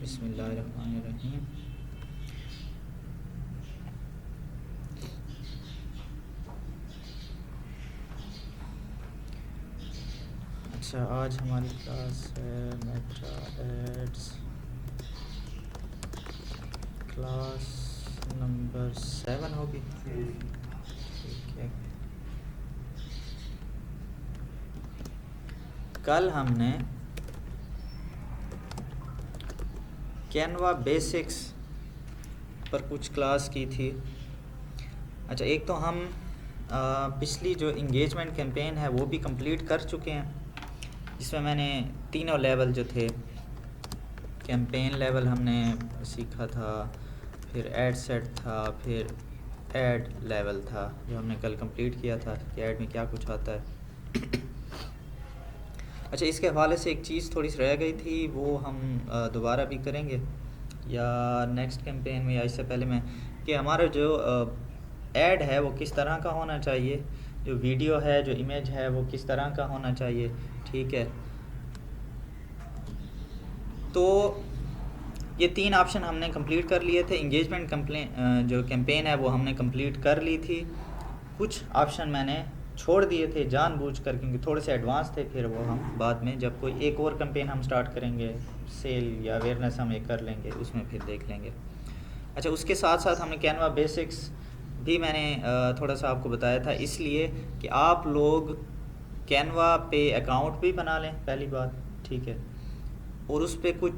बिस्मिल्लाहिर्रहमानिर्रहीम। अच्छा, आज हमारी क्लास है मेट्रा एड्स, क्लास नंबर 7 होगी। ठीक है। कल हमने कैनवा बेसिक्स पर कुछ क्लास की थी। अच्छा, एक तो हम पिछली जो इंगेजमेंट कैंपेन है वो भी कंप्लीट कर चुके हैं, जिसमें मैंने तीनों लेवल जो थे, कैंपेन लेवल हमने सीखा था, फिर ऐड सेट था, फिर ऐड लेवल था जो हमने कल कंप्लीट किया था कि ऐड में क्या कुछ आता है। अच्छा, इसके हवाले से एक चीज़ थोड़ी सी रह गई थी, वो हम दोबारा भी करेंगे या नेक्स्ट कैंपेन में, या इससे पहले में, कि हमारा जो ऐड है वो किस तरह का होना चाहिए, जो वीडियो है, जो इमेज है, वो किस तरह का होना चाहिए। ठीक है, तो ये 3 ऑप्शन हमने कंप्लीट कर लिए थे। इंगेजमेंट जो कैंपेन है वो हमने कंप्लीट कर ली थी। कुछ ऑप्शन मैंने छोड़ दिए थे जानबूझकर, क्योंकि थोड़े से एडवांस थे, फिर वो हम बाद में जब कोई एक और कैंपेन हम स्टार्ट करेंगे, सेल या अवेयरनेस हम एक कर लेंगे, उसमें फिर देख लेंगे। अच्छा, उसके साथ साथ हमने कैनवा बेसिक्स भी मैंने थोड़ा सा आपको बताया था, इसलिए कि आप लोग कैनवा पे अकाउंट भी बना लें पहली बात। ठीक है, और उस पर कुछ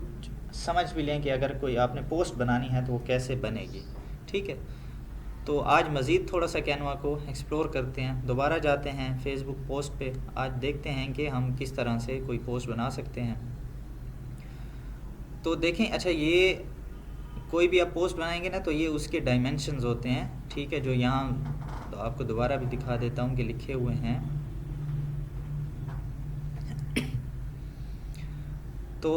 समझ भी लें कि अगर कोई आपने पोस्ट बनानी है तो वो कैसे बनेगी। ठीक है, तो आज मज़ीद थोड़ा सा कैनवा को एक्सप्लोर करते हैं, दोबारा जाते हैं फेसबुक पोस्ट पे। आज देखते हैं कि हम किस तरह से कोई पोस्ट बना सकते हैं। तो देखें, अच्छा, ये कोई भी आप पोस्ट बनाएंगे ना, तो ये उसके डायमेंशंस होते हैं। ठीक है, जो यहाँ तो आपको दोबारा भी दिखा देता हूँ कि लिखे हुए हैं। तो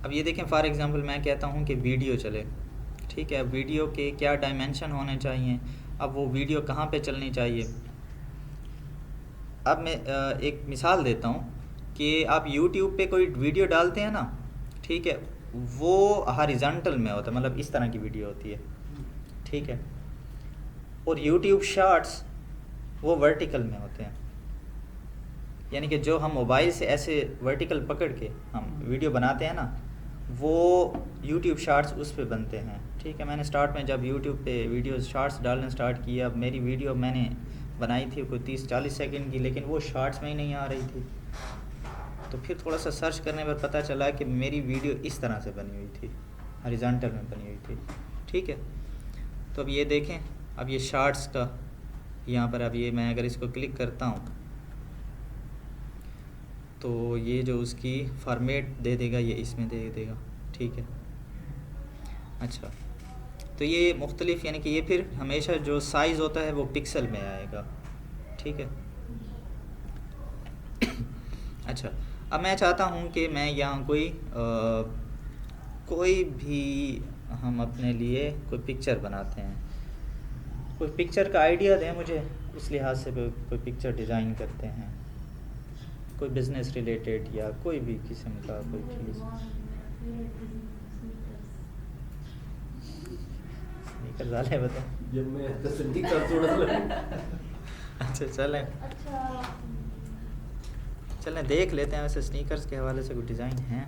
अब ये देखें, फॉर एग्ज़ाम्पल मैं कहता हूँ कि वीडियो चले। ठीक है, वीडियो के क्या डायमेंशन होने चाहिए, अब वो वीडियो कहाँ पे चलनी चाहिए। अब मैं एक मिसाल देता हूँ कि आप YouTube पे कोई वीडियो डालते हैं ना, ठीक है, वो हॉरिजॉन्टल में होता है, मतलब इस तरह की वीडियो होती है। ठीक है, और YouTube शॉर्ट्स वो वर्टिकल में होते हैं, यानी कि जो हम मोबाइल से ऐसे वर्टिकल पकड़ के हम वीडियो बनाते हैं ना, वो YouTube शॉर्ट्स उस पे बनते हैं। ठीक है, मैंने स्टार्ट में जब YouTube पे वीडियो शॉर्ट्स डालना स्टार्ट किया, अब मेरी वीडियो मैंने बनाई थी कोई 30-40 सेकंड की, लेकिन वो शॉर्ट्स में ही नहीं आ रही थी। तो फिर थोड़ा सा सर्च करने पर पता चला कि मेरी वीडियो इस तरह से बनी हुई थी, हॉरिजॉन्टल में बनी हुई थी। ठीक है, तो अब ये देखें, अब ये शॉर्ट्स का यहाँ पर, अब ये मैं अगर इसको क्लिक करता हूँ तो ये जो उसकी फॉर्मेट दे देगा, ये इसमें दे देगा। ठीक है, अच्छा, तो ये मुख्तलिफ, यानी कि ये फिर हमेशा जो साइज़ होता है वो पिक्सल में आएगा। ठीक है, अच्छा, अब मैं चाहता हूँ कि मैं यहाँ कोई भी हम अपने लिए कोई पिक्चर बनाते हैं, कोई पिक्चर का आइडिया दें मुझे, उस लिहाज से कोई पिक्चर डिज़ाइन करते हैं, कोई बिज़नेस रिलेटेड या कोई भी किस्म का कोई चीज़। स्नीकर ज़ाले बताओ। जब मैं तसल्ली कर थोड़ा अच्छा, चलें देख लेते हैं। वैसे स्नीकर्स के हवाले से कोई डिज़ाइन हैं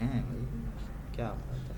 भाई, क्या बात है।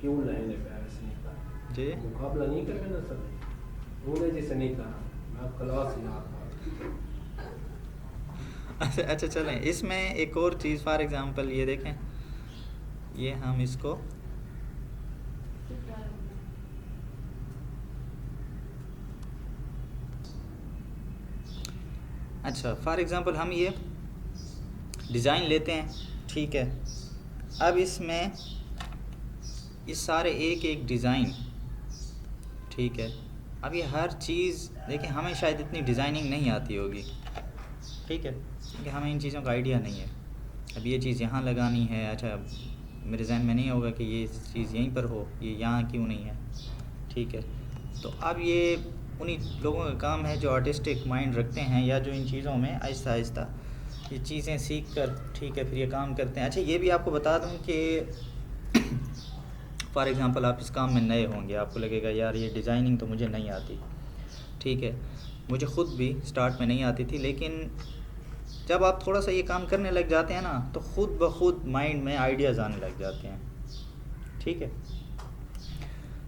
क्यों लाइन है प्यारे स्नीकर जी, मुकाबला नहीं करके ना सर होने जी स्नीकर मैं क्लास याद अच्छा, चलें इसमें एक और चीज़, फॉर एग्ज़ाम्पल ये देखें, ये हम इसको अच्छा, फॉर एग्ज़ाम्पल हम ये डिज़ाइन लेते हैं। ठीक है, अब इसमें इस सारे एक एक डिज़ाइन, ठीक है, अब ये हर चीज़ देखें, हमें शायद इतनी डिज़ाइनिंग नहीं आती होगी। ठीक है, क्योंकि हमें इन चीज़ों का आइडिया नहीं है। अब ये चीज़ यहाँ लगानी है, अच्छा, मेरे जहन में नहीं होगा कि ये चीज़ यहीं पर हो, ये यहाँ क्यों नहीं है। ठीक है, तो अब ये उन्हीं लोगों का काम है जो आर्टिस्टिक माइंड रखते हैं या जो इन चीज़ों में आहिस्ता आहिस्ता ये चीज़ें सीख कर, ठीक है, फिर ये काम करते हैं। अच्छा, ये भी आपको बता दूं कि फॉर एग्ज़ाम्पल आप इस काम में नए होंगे, आपको लगेगा यार ये डिज़ाइनिंग तो मुझे नहीं आती, ठीक है, मुझे ख़ुद भी स्टार्ट में नहीं आती थी, लेकिन जब आप थोड़ा सा ये काम करने लग जाते हैं ना तो ख़ुद ब खुद माइंड में आइडियाज़ आने लग जाते हैं, ठीक है।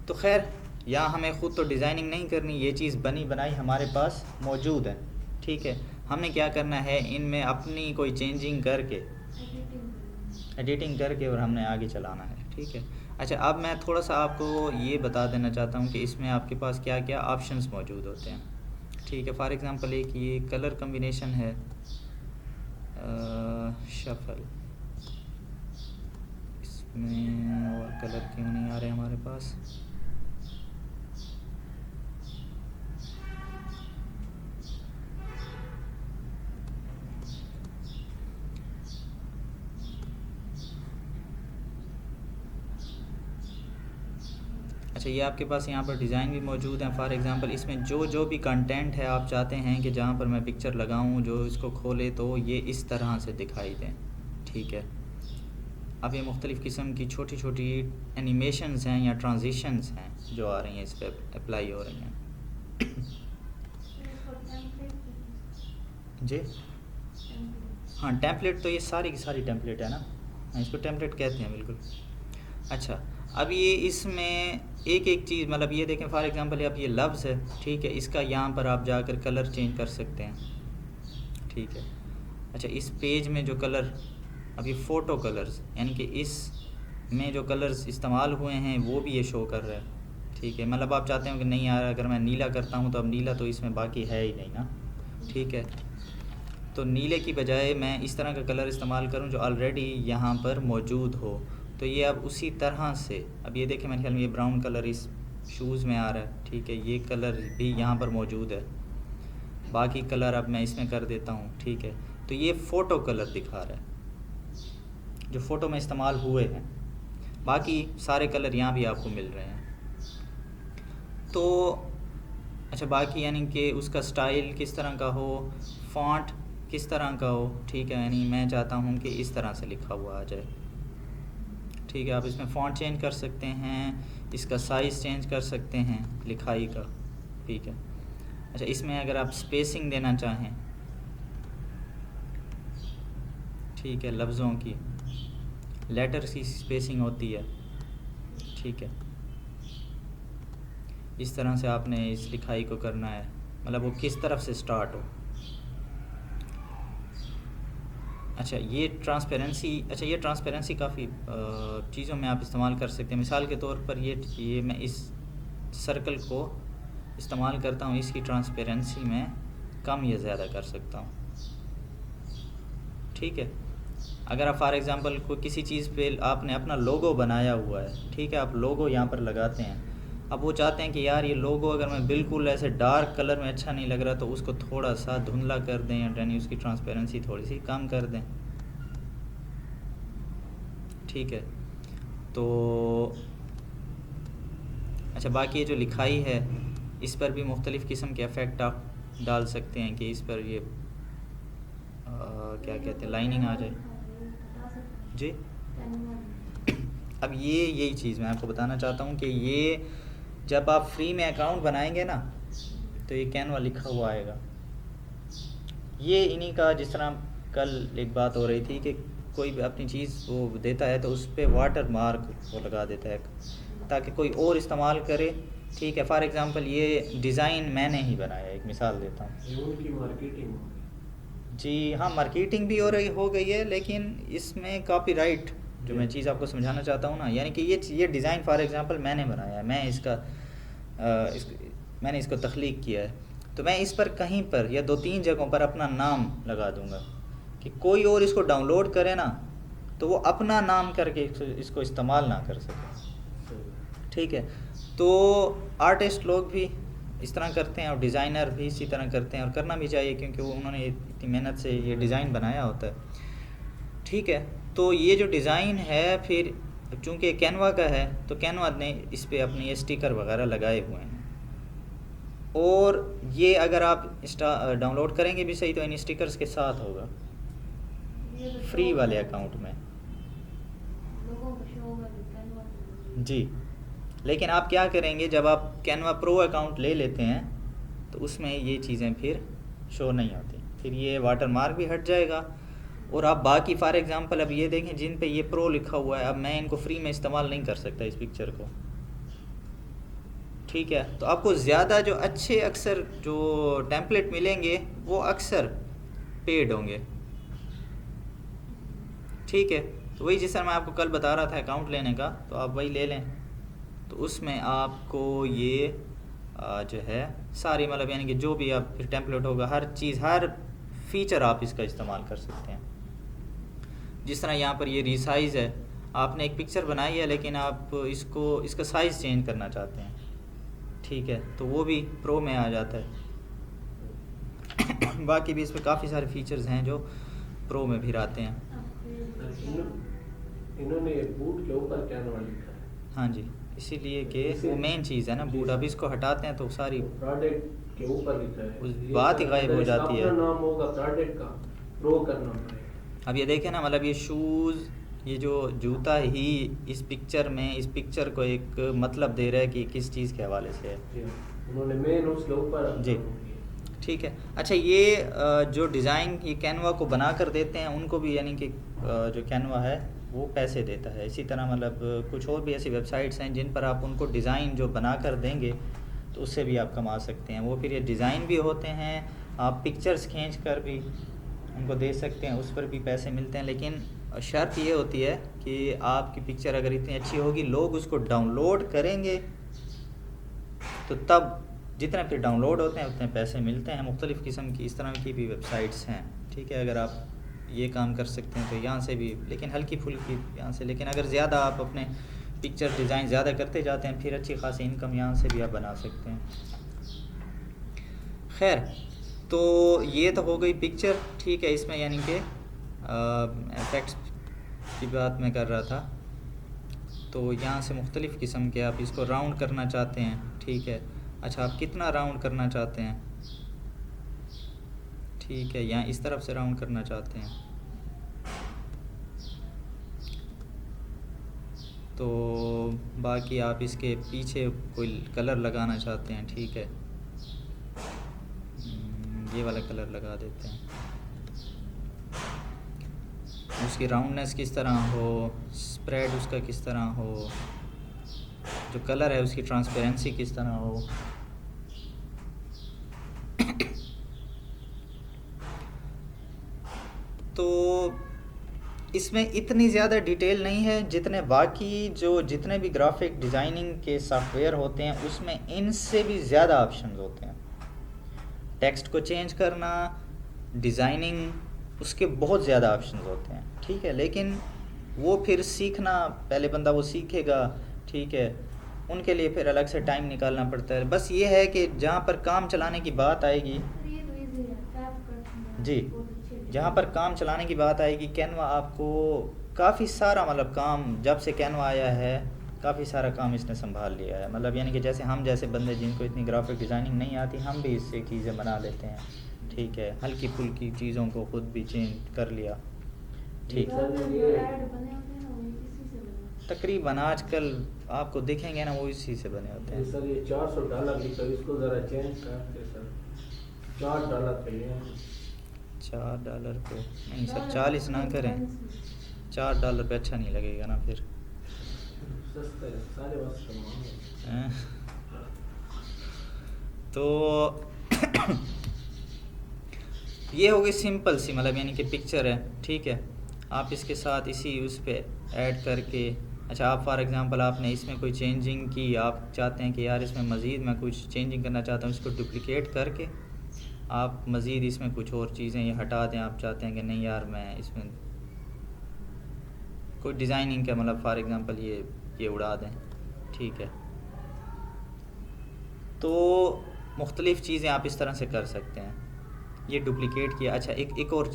तो खैर, या हमें ख़ुद तो डिज़ाइनिंग नहीं करनी, ये चीज़ बनी बनाई हमारे पास मौजूद है, ठीक है। हमें क्या करना है, इनमें अपनी कोई चेंजिंग करके, एडिटिंग करके और हमने आगे चलाना है, ठीक है। अच्छा, अब मैं थोड़ा सा आपको ये बता देना चाहता हूँ कि इसमें आपके पास क्या क्या ऑप्शंस मौजूद होते हैं, ठीक है। फॉर एग्ज़ाम्पल एक ये कलर कम्बिनेशन है, शफल, इसमें और कलर क्यों नहीं आ रहे हमारे पास। अच्छा, ये आपके पास यहाँ पर डिज़ाइन भी मौजूद हैं। फॉर एग्ज़ाम्पल इसमें जो भी कंटेंट है आप चाहते हैं कि जहाँ पर मैं पिक्चर लगाऊँ, जो इसको खोले तो ये इस तरह से दिखाई दें, ठीक है। अब ये मुख्तलिफ़ किस्म की छोटी छोटी एनिमेशंस हैं या ट्रांजिशंस हैं जो आ रही हैं, इस पर अप्लाई हो रही हैं जी। हाँ, टेम्पलेट तो ये सारी की सारी टेम्पलेट है ना, इसको टेम्पलेट कहते हैं, बिल्कुल। अच्छा, अब ये इसमें एक एक चीज़, मतलब ये देखें फॉर एग्ज़ाम्पल अब ये लफ्ज़ है, ठीक है, इसका यहाँ पर आप जाकर कलर चेंज कर सकते हैं, ठीक है। अच्छा, इस पेज में जो कलर, अब ये फ़ोटो कलर्स, यानी कि इस में जो कलर्स इस्तेमाल हुए हैं वो भी ये शो कर रहा है, ठीक है। मतलब आप चाहते हो कि नहीं यार, अगर मैं नीला करता हूँ तो अब नीला तो इसमें बाकी है ही नहीं ना, ठीक है। तो नीले की बजाय मैं इस तरह का कलर इस्तेमाल करूँ जो ऑलरेडी यहाँ पर मौजूद हो, तो ये अब उसी तरह से, अब ये देखें मेरे ख्याल में ये ब्राउन कलर इस शूज़ में आ रहा है, ठीक है, ये कलर भी यहाँ पर मौजूद है, बाकी कलर अब मैं इसमें कर देता हूँ, ठीक है। तो ये फ़ोटो कलर दिखा रहा है जो फ़ोटो में इस्तेमाल हुए हैं, बाकी सारे कलर यहाँ भी आपको मिल रहे हैं। तो अच्छा, बाकी यानी कि उसका स्टाइल किस तरह का हो, फ़ॉन्ट किस तरह का हो, ठीक है, यानी मैं चाहता हूँ कि इस तरह से लिखा हुआ आ जाए, ठीक है। आप इसमें फ़ॉन्ट चेंज कर सकते हैं, इसका साइज़ चेंज कर सकते हैं लिखाई का, ठीक है। अच्छा, इसमें अगर आप स्पेसिंग देना चाहें, ठीक है, लफ्ज़ों की लेटर्स की स्पेसिंग होती है, ठीक है, इस तरह से आपने इस लिखाई को करना है, मतलब वो किस तरफ से स्टार्ट हो। अच्छा, ये ट्रांसपेरेंसी काफ़ी चीज़ों में आप इस्तेमाल कर सकते हैं। मिसाल के तौर पर ये मैं इस सर्कल को इस्तेमाल करता हूँ, इसकी ट्रांसपेरेंसी में कम या ज़्यादा कर सकता हूँ, ठीक है। अगर आप फॉर एग्ज़ाम्पल कोई किसी चीज़ पे आपने अपना लोगो बनाया हुआ है, ठीक है, आप लोगो यहाँ पर लगाते हैं, अब वो चाहते हैं कि यार ये लोगो अगर मैं बिल्कुल ऐसे डार्क कलर में अच्छा नहीं लग रहा तो उसको थोड़ा सा धुंधला कर दें, यानी उसकी ट्रांसपेरेंसी थोड़ी सी कम कर दें, ठीक है। तो अच्छा, बाकी ये जो लिखाई है इस पर भी मुख्तलिफ़ किस्म के इफ़ेक्ट आप डाल सकते हैं कि इस पर ये क्या कहते हैं, लाइनिंग आ जाए जी। अब यही चीज़ मैं आपको बताना चाहता हूँ कि ये जब आप फ्री में अकाउंट बनाएंगे ना तो ये कैनवा लिखा हुआ आएगा, ये इन्हीं का, जिस तरह कल एक बात हो रही थी कि कोई भी अपनी चीज़ वो देता है तो उस पर वाटर मार्क वो लगा देता है ताकि कोई और इस्तेमाल करे, ठीक है। फॉर एग्ज़ाम्पल ये डिज़ाइन मैंने ही बनाया, एक मिसाल देता हूँ। उनकी मार्केटिंग जी हाँ, मार्केटिंग भी हो गई है, लेकिन इसमें कॉपीराइट जो मैं चीज़ आपको समझाना चाहता हूँ ना, यानी कि ये डिज़ाइन फॉर एग्ज़ाम्पल मैंने बनाया है, मैंने इसको तख्लीक किया है, तो मैं इस पर कहीं पर या 2-3 जगहों पर अपना नाम लगा दूंगा कि कोई और इसको डाउनलोड करे ना तो वो अपना नाम करके इसको इस्तेमाल ना कर सके, ठीक है। तो आर्टिस्ट लोग भी इस तरह करते हैं और डिज़ाइनर भी इसी तरह करते हैं, और करना भी चाहिए क्योंकि वो उन्होंने इतनी मेहनत से ये डिज़ाइन बनाया होता है, ठीक है। तो ये जो डिज़ाइन है, फिर चूँकि कैनवा का है तो कैनवा ने इस पर अपनी स्टिकर वगैरह लगाए हुए हैं, और ये अगर आप डाउनलोड करेंगे भी सही तो इन स्टिकर्स के साथ होगा ये तो फ्री शो वाले होगा। अकाउंट में। लोगों को शो होगा कि कैनवा पे जी, लेकिन आप क्या करेंगे जब आप कैनवा प्रो अकाउंट ले लेते हैं तो उसमें ये चीज़ें फिर शो नहीं होती, फिर ये वाटर मार्क भी हट जाएगा। और आप बाकी फॉर एग्जांपल अब ये देखें जिन पे ये प्रो लिखा हुआ है, अब मैं इनको फ्री में इस्तेमाल नहीं कर सकता इस पिक्चर को, ठीक है। तो आपको ज़्यादा जो अच्छे अक्सर जो टेम्पलेट मिलेंगे वो अक्सर पेड होंगे, ठीक है। तो वही जिस तरह मैं आपको कल बता रहा था अकाउंट लेने का, तो आप वही ले लें। तो उसमें आपको ये जो है सारी मतलब यानी कि जो भी आप फिर टेम्पलेट होगा हर चीज़ हर फीचर आप इसका इस्तेमाल कर सकते हैं। जिस तरह यहाँ पर ये रिसाइज़ है, आपने एक पिक्चर बनाई है लेकिन आप इसका साइज़ चेंज करना चाहते हैं, ठीक है, तो वो भी प्रो में आ जाता है। बाकी भी इसमें काफ़ी सारे फीचर्स हैं जो प्रो में भी आते हैं। इन्होंने बूट के ऊपर कैनवा लिखा है। हाँ जी, इसीलिए कि वो मेन चीज़ है ना, बूट अब इसको हटाते हैं तो सारी प्रोडक्ट के ऊपर लिखा है, उस ये बात ही गायब हो अगर इसका जाती है। अपना नाम होगा प्रोडक्ट का, प्रो करना पड़ेगा। अब ये देखें ना, मतलब ये शूज़, ये जो जूता ही इस पिक्चर में इस पिक्चर को एक मतलब दे रहा है कि किस चीज़ के हवाले से है। जी हाँ, उन्होंने मेन उसके ऊपर जी, ठीक है। अच्छा, ये जो डिज़ाइन ये कैनवा को बना कर देते हैं उनको भी यानी कि जो कैनवा है वो पैसे देता है। इसी तरह मतलब कुछ और भी ऐसी वेबसाइट्स हैं जिन पर आप उनको डिज़ाइन जो बना कर देंगे तो उससे भी आप कमा सकते हैं। वो फिर ये डिज़ाइन भी होते हैं, आप पिक्चर्स खींच कर भी उनको दे सकते हैं, उस पर भी पैसे मिलते हैं। लेकिन शर्त ये होती है कि आपकी पिक्चर अगर इतनी अच्छी होगी, लोग उसको डाउनलोड करेंगे तो तब जितने फिर डाउनलोड होते हैं उतने पैसे मिलते हैं। मुख्तलिफ़ किस्म की इस तरह की भी वेबसाइट्स हैं, ठीक है। अगर आप ये काम कर सकते हैं तो यहाँ से भी, लेकिन हल्की फुल्की यहाँ से, लेकिन अगर ज़्यादा आप अपने पिक्चर डिज़ाइन ज़्यादा करते जाते हैं फिर अच्छी खासी इनकम यहाँ से भी आप बना सकते हैं। खैर, तो ये तो हो गई पिक्चर, ठीक है। इसमें यानी कि इफ़ेक्ट्स की बात मैं कर रहा था। तो यहाँ से मुख्तलिफ़ किस्म के आप इसको राउंड करना चाहते हैं, ठीक है। अच्छा, आप कितना राउंड करना चाहते हैं, ठीक है, यहाँ इस तरफ से राउंड करना चाहते हैं तो बाकी आप इसके पीछे कोई कलर लगाना चाहते हैं, ठीक है, ये वाला कलर लगा देते हैं। उसकी राउंडनेस किस तरह हो, स्प्रेड उसका किस तरह हो, जो कलर है उसकी ट्रांसपेरेंसी किस तरह हो। तो इसमें इतनी ज़्यादा डिटेल नहीं है जितने बाकी जितने भी ग्राफिक डिज़ाइनिंग के सॉफ्टवेयर होते हैं उसमें इनसे भी ज़्यादा ऑप्शंस होते हैं। टेक्स्ट को चेंज करना, डिज़ाइनिंग, उसके बहुत ज़्यादा ऑप्शंस होते हैं, ठीक है। लेकिन वो फिर सीखना, पहले बंदा वो सीखेगा, ठीक है, उनके लिए फिर अलग से टाइम निकालना पड़ता है। बस ये है कि जहाँ पर काम चलाने की बात आएगी, ये तो इजी है, टैप करना जी, बहुत अच्छे से। जहाँ पर काम चलाने की बात आएगी, कैनवा आपको काफ़ी सारा मतलब काम, जब से कैनवा आया है काफ़ी सारा काम इसने संभाल लिया है। मतलब यानी कि जैसे हम जैसे बंदे जिनको इतनी ग्राफिक डिज़ाइनिंग नहीं आती, हम भी इससे चीज़ें बना लेते हैं, ठीक है। हल्की फुल्की चीज़ों को खुद भी चेंज कर लिया, ठीक। घर में जो ऐड बने होते हैं ना वो इसी से बने होते तकरीबन आजकल आपको दिखेंगे ना वो इसी से बने होते ये हैं। सर ये $400 लिखा है, इसको ज़रा चेंज करके सर $4 पे लें। $4 पे नहीं हैं। सर, 40 ना करें, $4 पे अच्छा नहीं लगेगा ना फिर। सस्ता है, सारे वास्ते का मामला है। हैं? तो ये हो गई सिंपल सी मतलब यानी कि पिक्चर है, ठीक है। आप इसके साथ इसी उस पे ऐड करके, अच्छा आप फॉर एग्जांपल आपने इसमें कोई चेंजिंग की, आप चाहते हैं कि यार इसमें मज़ीद मैं कुछ चेंजिंग करना चाहता हूँ, इसको डुप्लिकेट करके आप मज़ीद इसमें कुछ और चीज़ें ये हटा दें। आप चाहते हैं कि नहीं यार मैं इसमें कोई डिज़ाइनिंग का मतलब फॉर एग्जांपल ये उड़ा दें, ठीक है। तो मुख्तलिफ़ चीज़ें आप इस तरह से कर सकते हैं। ये डुप्लिकेट किया। अच्छा, एक और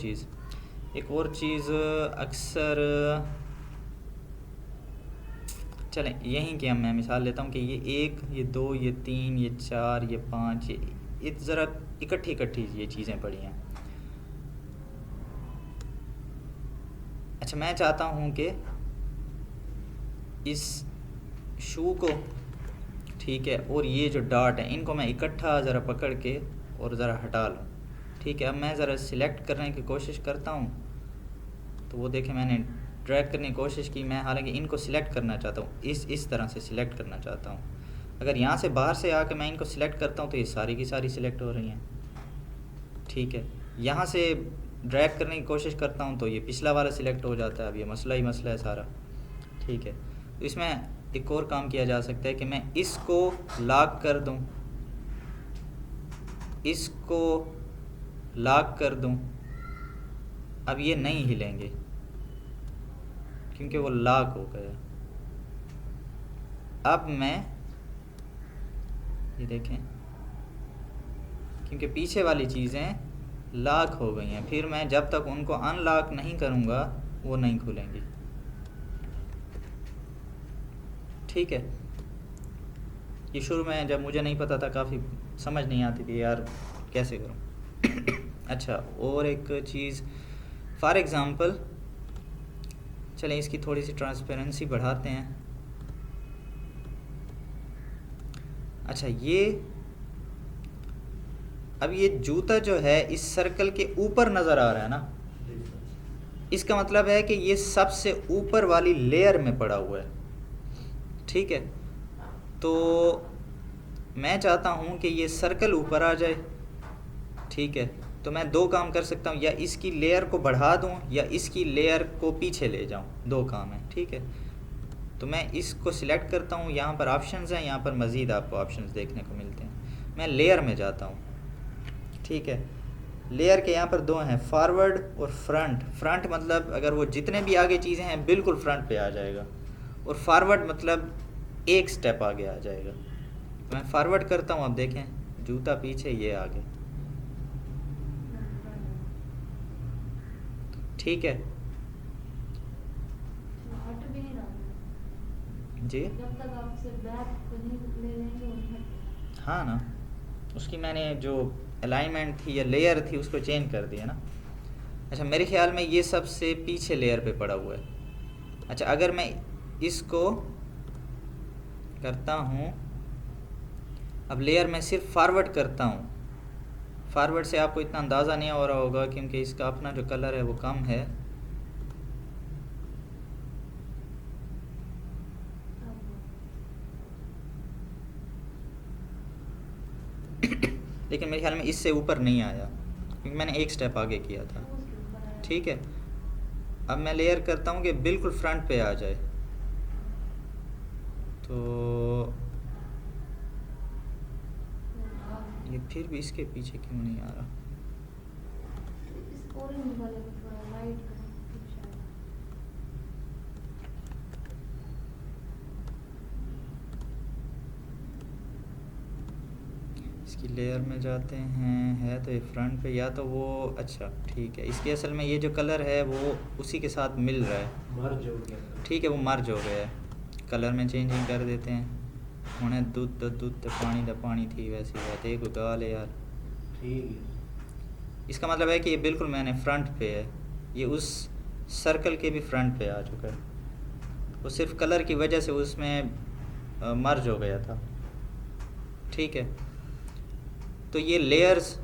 चीज़ अक्सर, चलें यहीं की हम मैं मिसाल लेता हूँ कि ये 1, ये 2, ये 3, ये 4, ये 5, ये ज़रा इकट्ठी इकट्ठी ये चीज़ें पड़ी हैं। अच्छा मैं चाहता हूँ कि इस शू को, ठीक है, और ये जो डॉट है इनको मैं इकट्ठा ज़रा पकड़ के और ज़रा हटा लूँ। ठीक है, अब मैं ज़रा सिलेक्ट करने की कोशिश करता हूँ, तो वो देखें मैंने ड्रैग करने की कोशिश की, मैं हालांकि इनको सिलेक्ट करना चाहता हूँ, इस तरह से सिलेक्ट करना चाहता हूँ। अगर यहाँ से बाहर से आकर मैं इनको सिलेक्ट करता हूँ तो ये सारी की सारी सिलेक्ट हो रही हैं। ठीक है, यहाँ से ड्रैग करने की कोशिश करता हूँ तो ये पिछला वाला सिलेक्ट हो जाता है। अब ये मसला ही मसला है सारा। ठीक है, तो इसमें एक और काम किया जा सकता है कि मैं इसको लॉक कर दूँ, इसको लॉक कर दूँ। अब ये नहीं हिलेंगे क्योंकि वो लॉक हो गया। अब मैं ये देखें, क्योंकि पीछे वाली चीज़ें लॉक हो गई हैं, फिर मैं जब तक उनको अनलॉक नहीं करूँगा वो नहीं खुलेंगी। ठीक है, ये शुरू में जब मुझे नहीं पता था काफ़ी समझ नहीं आती थी यार कैसे करूँ। अच्छा, और एक चीज़ फॉर एग्ज़ाम्पल, चलें इसकी थोड़ी सी ट्रांसपेरेंसी बढ़ाते हैं। अच्छा, ये अब ये जूता जो है इस सर्कल के ऊपर नज़र आ रहा है ना, इसका मतलब है कि ये सबसे ऊपर वाली लेयर में पड़ा हुआ है। ठीक है, तो मैं चाहता हूँ कि ये सर्कल ऊपर आ जाए। ठीक है, तो मैं दो काम कर सकता हूँ, या इसकी लेयर को बढ़ा दूँ या इसकी लेयर को पीछे ले जाऊँ, दो काम है। ठीक है, तो मैं इसको सिलेक्ट करता हूँ, यहाँ पर ऑप्शंस हैं, यहाँ पर मज़ीद आपको ऑप्शंस देखने को मिलते हैं। मैं लेयर में जाता हूँ। ठीक है, लेयर के यहाँ पर दो हैं, फॉरवर्ड और फ्रंट। फ्रंट मतलब अगर वो जितने भी आगे चीज़ें हैं बिल्कुल फ्रंट पे आ जाएगा, और फॉरवर्ड मतलब एक स्टेप आगे आ जाएगा। तो मैं फॉरवर्ड करता हूँ, अब देखें जूता पीछे, ये आगे। ठीक है हट भी नहीं रहा जी, जब तक आपसे बैक नहीं ले लेंगे वो हट। हाँ ना, उसकी मैंने जो अलाइनमेंट थी या लेयर थी उसको चेंज कर दिया ना। अच्छा, मेरे ख्याल में ये सबसे पीछे लेयर पे पड़ा हुआ है। अच्छा, अगर मैं इसको करता हूँ, अब लेयर में सिर्फ फॉरवर्ड करता हूँ। फॉरवर्ड से आपको इतना अंदाज़ा नहीं हो रहा होगा क्योंकि इसका अपना जो कलर है वो कम है। लेकिन मेरे ख्याल में इससे ऊपर नहीं आया क्योंकि मैंने एक स्टेप आगे किया था। ठीक है, अब मैं लेयर करता हूँ कि बिल्कुल फ्रंट पे आ जाए, तो ये फिर भी इसके पीछे क्यों नहीं आ रहा? इस ऑरेंज वाले को थोड़ा लाइट करें शायद। इसकी लेयर में जाते हैं, है तो ये फ्रंट पे, या तो वो, अच्छा ठीक है, इसके असल में ये जो कलर है वो उसी के साथ मिल रहा है। मर्ज हो गया। ठीक है, वो मर्ज हो गया है। कलर में चेंजिंग कर देते हैं। उन्हें दूध द पानी थी वैसी बात, एक गाल है यार। ठीक है, इसका मतलब है कि ये बिल्कुल मैंने फ्रंट पे है, ये उस सर्कल के भी फ्रंट पे आ चुका है। वो सिर्फ कलर की वजह से उसमें मर्ज हो गया था। ठीक है, तो ये लेयर्स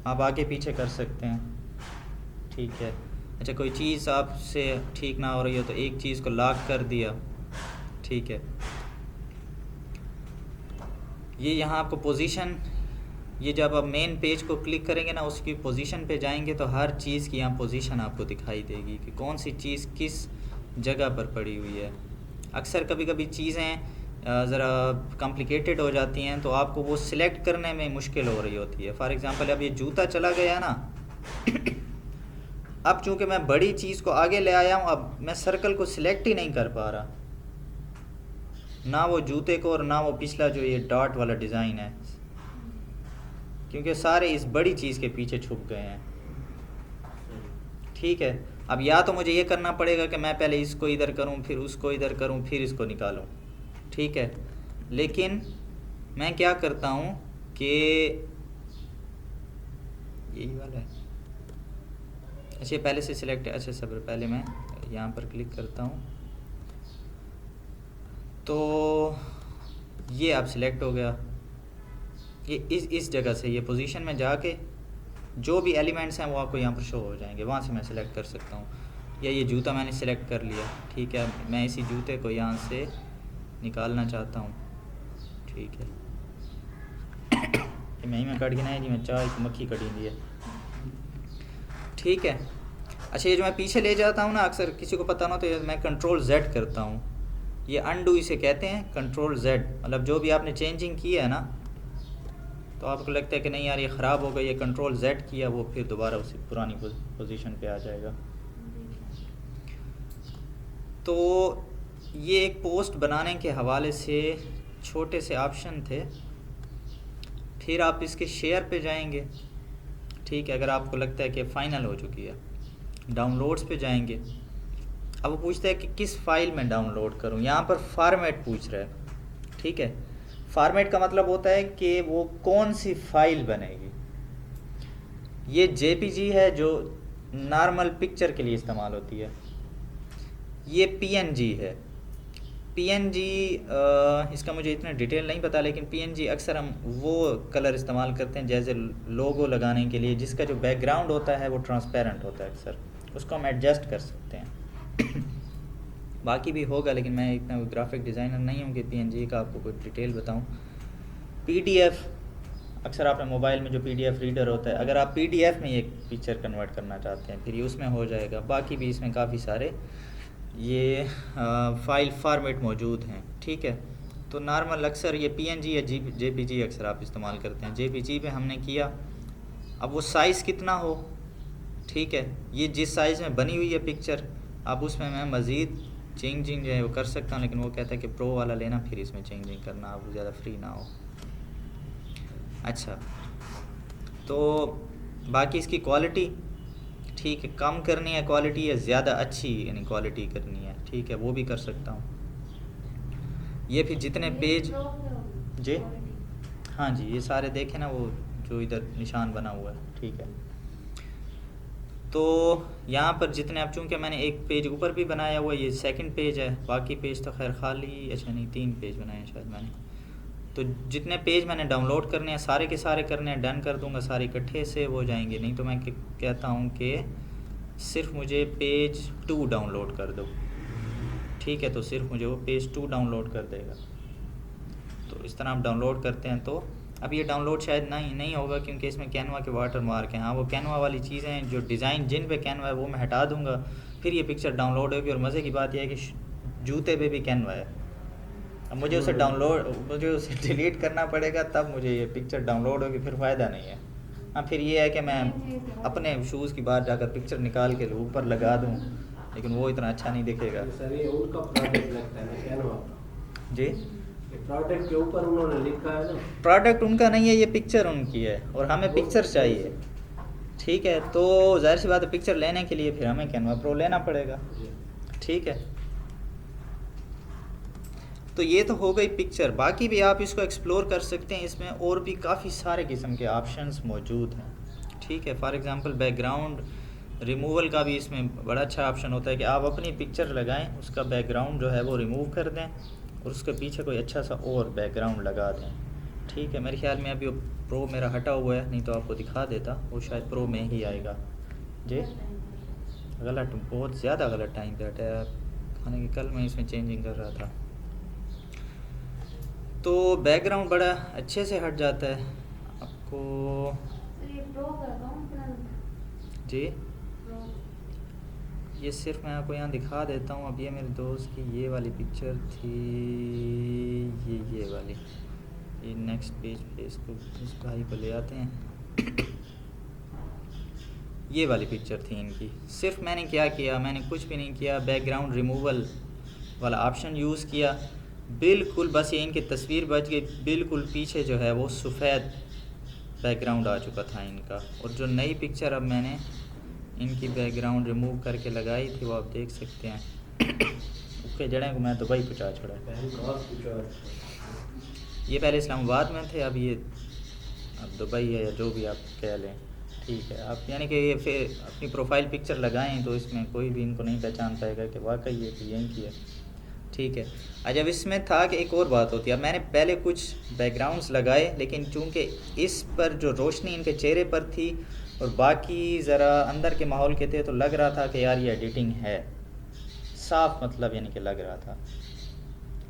आप आगे पीछे कर सकते हैं। ठीक है, अच्छा कोई चीज़ आपसे ठीक ना हो रही हो तो एक चीज़ को लॉक कर दिया। ठीक है, ये यहाँ आपको पोजीशन, ये जब आप मेन पेज को क्लिक करेंगे ना, उसकी पोजीशन पे जाएंगे तो हर चीज़ की यहाँ पोजीशन आपको दिखाई देगी कि कौन सी चीज़ किस जगह पर पड़ी हुई है। अक्सर कभी कभी चीज़ें ज़रा कॉम्प्लिकेटेड हो जाती हैं तो आपको वो सिलेक्ट करने में मुश्किल हो रही होती है। फॉर एग्ज़ाम्पल अब ये जूता चला गया ना, अब चूँकि मैं बड़ी चीज़ को आगे ले आया हूँ, अब मैं सर्कल को सिलेक्ट ही नहीं कर पा रहा, ना वो जूते को और ना वो पिछला जो ये डॉट वाला डिज़ाइन है, क्योंकि सारे इस बड़ी चीज़ के पीछे छुप गए हैं। ठीक है, अब या तो मुझे ये करना पड़ेगा कि मैं पहले इसको इधर करूं, फिर उसको इधर करूं, फिर इसको निकालूं। ठीक है। लेकिन मैं क्या करता हूँ कि यही वाला है, अच्छा पहले से सिलेक्ट है, अच्छा सब्र, पहले मैं यहाँ पर क्लिक करता हूँ तो ये आप सिलेक्ट हो गया। ये इस जगह से ये पोजीशन में जाके जो भी एलिमेंट्स हैं वो आपको यहाँ पर शो हो जाएंगे, वहाँ से मैं सिलेक्ट कर सकता हूँ। या ये जूता मैंने सिलेक्ट कर लिया, ठीक है, मैं इसी जूते को यहाँ से निकालना चाहता हूँ, ठीक है। मैं ही में कट गिना है जी, मैं चाय की मक्खी कटी दी है, ठीक है। अच्छा ये जो मैं पीछे ले जाता हूँ ना, अक्सर किसी को पता ना तो मैं कंट्रोल Z करता हूँ, ये अनडू इसे कहते हैं, कंट्रोल Z। मतलब जो भी आपने चेंजिंग की है ना तो आपको लगता है कि नहीं यार ये ख़राब हो गई, ये कंट्रोल Z किया, वो फिर दोबारा उसी पुरानी पोजीशन पे आ जाएगा। तो ये एक पोस्ट बनाने के हवाले से छोटे से ऑप्शन थे। फिर आप इसके शेयर पे जाएंगे, ठीक है, अगर आपको लगता है कि फ़ाइनल हो चुकी है। डाउनलोड्स पे जाएंगे, अब वो पूछता है कि किस फाइल में डाउनलोड करूं, यहाँ पर फॉर्मेट पूछ रहा है, ठीक है। फॉर्मेट का मतलब होता है कि वो कौन सी फाइल बनेगी। ये JPG है जो नॉर्मल पिक्चर के लिए इस्तेमाल होती है, ये PNG है। PNG इसका मुझे इतना डिटेल नहीं पता, लेकिन PNG अक्सर हम वो कलर इस्तेमाल करते हैं जैसे लोगो लगाने के लिए, जिसका जो बैकग्राउंड होता है वो ट्रांसपेरेंट होता है, अक्सर उसको हम एडजस्ट कर सकते हैं। बाकी भी होगा, लेकिन मैं इतना ग्राफिक डिज़ाइनर नहीं हूँ कि PNG का आपको कोई डिटेल बताऊँ। PDF, अक्सर आपने मोबाइल में जो PDF रीडर होता है, अगर आप PDF में एक पिक्चर कन्वर्ट करना चाहते हैं फिर ये उसमें हो जाएगा। बाकी भी इसमें काफ़ी सारे ये फाइल फॉर्मेट मौजूद हैं, ठीक है। तो नॉर्मल अक्सर ये PNG या JPG अक्सर आप इस्तेमाल करते हैं। JPG पे हमने किया, अब वो साइज़ कितना हो, ठीक है, ये जिस साइज़ में बनी हुई है पिक्चर, अब उसमें मैं मज़ीद चेंजिंग जो है वो कर सकता हूँ, लेकिन वो कहता है कि प्रो वाला लेना फिर इसमें चेंजिंग करना, अब ज़्यादा फ्री ना हो। अच्छा, तो बाकी इसकी क्वालिटी, ठीक है, कम करनी है क्वालिटी या ज़्यादा अच्छी यानी क्वालिटी करनी है, ठीक है, वो भी कर सकता हूँ। ये फिर जितने पेज जी, हाँ जी, ये सारे देखें ना वो जो इधर निशान बना हुआ है, ठीक है। तो यहाँ पर जितने अब चूँकि मैंने एक पेज ऊपर भी बनाया हुआ है, ये सेकंड पेज है, बाकी पेज तो खैर खाली, अच्छा नहीं 3 पेज बनाए हैं शायद मैंने। तो जितने पेज मैंने डाउनलोड करने हैं सारे के सारे करने हैं, डन कर दूंगा, सारे इकट्ठे से हो जाएंगे। नहीं तो मैं कहता हूँ कि सिर्फ मुझे पेज 2 डाउनलोड कर दो, ठीक है, तो सिर्फ मुझे वो पेज 2 डाउनलोड कर देगा। तो इस तरह आप डाउनलोड करते हैं। तो अब ये डाउनलोड शायद नहीं होगा क्योंकि इसमें कैनवा के वाटर मार्क हैं। हाँ, वो कैनवा वाली चीज़ें हैं जो डिज़ाइन जिन पे कैनवा है वो मैं हटा दूंगा, फिर ये पिक्चर डाउनलोड होगी। और मज़े की बात यह है कि जूते पे भी कैनवा है। अब मुझे उसे डिलीट करना पड़ेगा, तब मुझे ये पिक्चर डाउनलोड होगी, फिर फ़ायदा नहीं है। हाँ, फिर ये है कि मैं अपने शूज़ की बात जाकर पिक्चर निकाल के ऊपर लगा दूँ, लेकिन वो इतना अच्छा नहीं दिखेगा। सर ये उनका प्रोडक्ट लगता है ना कैनवा का जी, प्रोडक्ट के ऊपर उन्होंने लिखा है ना, प्रोडक्ट उनका नहीं है, ये पिक्चर उनकी है और हमें पिक्चर चाहिए, ठीक है। तो जाहिर सी बात है पिक्चर लेने के लिए फिर हमें कैनवा प्रो लेना पड़ेगा, ठीक है। तो ये तो हो गई पिक्चर। बाकी भी आप इसको एक्सप्लोर कर सकते हैं, इसमें और भी काफ़ी सारे किस्म के ऑप्शंस मौजूद हैं, ठीक है। फॉर एग्जांपल बैकग्राउंड रिमूवल का भी इसमें बड़ा अच्छा ऑप्शन होता है कि आप अपनी पिक्चर लगाएं, उसका बैकग्राउंड जो है वो रिमूव कर दें और उसके पीछे कोई अच्छा सा और बैकग्राउंड लगा दें, ठीक है। मेरे ख्याल में अभी वो प्रो मेरा हटा हुआ है, नहीं तो आपको दिखा देता, वो शायद प्रो में ही आएगा। जी, गलत, बहुत ज़्यादा गलत टाइम पे हटा है, खाने की कल मैं इसमें चेंजिंग कर रहा था। तो बैकग्राउंड बड़ा अच्छे से हट जाता है आपको। जी, ये सिर्फ मैं आपको यहाँ दिखा देता हूँ। अब ये मेरे दोस्त की ये वाली पिक्चर थी, ये वाली, ये नेक्स्ट पेज पे इस भाई को ले आते हैं। ये वाली पिक्चर थी इनकी। सिर्फ मैंने क्या किया, मैंने कुछ भी नहीं किया, बैकग्राउंड रिमूवल वाला ऑप्शन यूज़ किया, बिल्कुल बस ये इनकी तस्वीर बच गई, बिल्कुल पीछे जो है वो सफ़ेद बैकग्राउंड आ चुका था इनका। और जो नई पिक्चर अब मैंने इनकी बैकग्राउंड रिमूव करके लगाई थी वो आप देख सकते हैं, के जड़े को मैं दुबई पहुँचा छोड़ा। बैंकॉक पूछा ये पहले इस्लामाबाद में थे, अब ये अब दुबई है या जो भी आप कह लें। ठीक है, आप यानी कि ये फिर अपनी प्रोफाइल पिक्चर लगाएं तो इसमें कोई भी इनको नहीं पहचान पाएगा कि वाकई ये कि यहीं की है। ठीक है, अच्छा अब इसमें था कि एक और बात होती है। अब मैंने पहले कुछ बैकग्राउंड्स लगाए, लेकिन चूंकि इस पर जो रोशनी इनके चेहरे पर थी और बाकी ज़रा अंदर के माहौल के थे, तो लग रहा था कि यार ये एडिटिंग है, साफ मतलब यानी कि लग रहा था।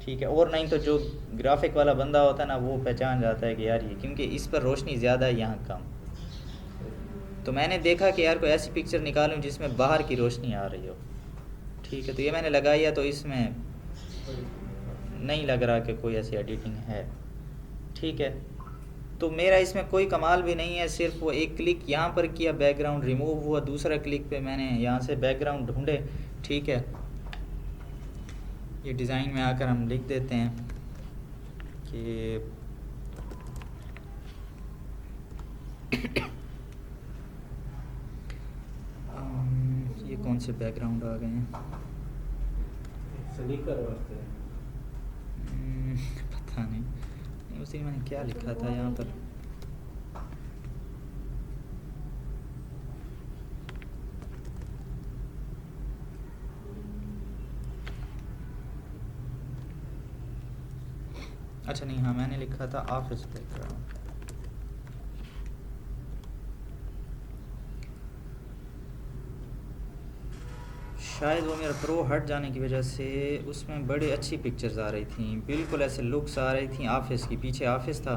ठीक है, और नहीं तो जो ग्राफिक वाला बंदा होता है ना, वो पहचान जाता है कि यार ये, क्योंकि इस पर रोशनी ज़्यादा है, यहाँ कम। तो मैंने देखा कि यार कोई ऐसी पिक्चर निकालूं जिसमें बाहर की रोशनी आ रही हो। ठीक है, तो ये मैंने लगाया, तो इसमें नहीं लग रहा कि कोई ऐसी एडिटिंग है। ठीक है, तो मेरा इसमें कोई कमाल भी नहीं है, सिर्फ वो एक क्लिक यहाँ पर किया, बैकग्राउंड रिमूव हुआ, दूसरा क्लिक पे मैंने यहाँ से बैकग्राउंड ढूंढे। ठीक है, ये डिज़ाइन में आकर हम लिख देते हैं कि ये कौन से बैकग्राउंड आ गए हैं। स्नीकर वास्ते पता नहीं उसी में मैंने क्या लिखा था यहाँ पर। अच्छा नहीं, हाँ मैंने लिखा था ऑफिस बैकग्राउंड। शायद वो मेरा प्रो हट जाने की वजह से उसमें बड़ी अच्छी पिक्चर्स आ रही थी, बिल्कुल ऐसे लुक्स आ रही थी ऑफिस की, पीछे ऑफिस था।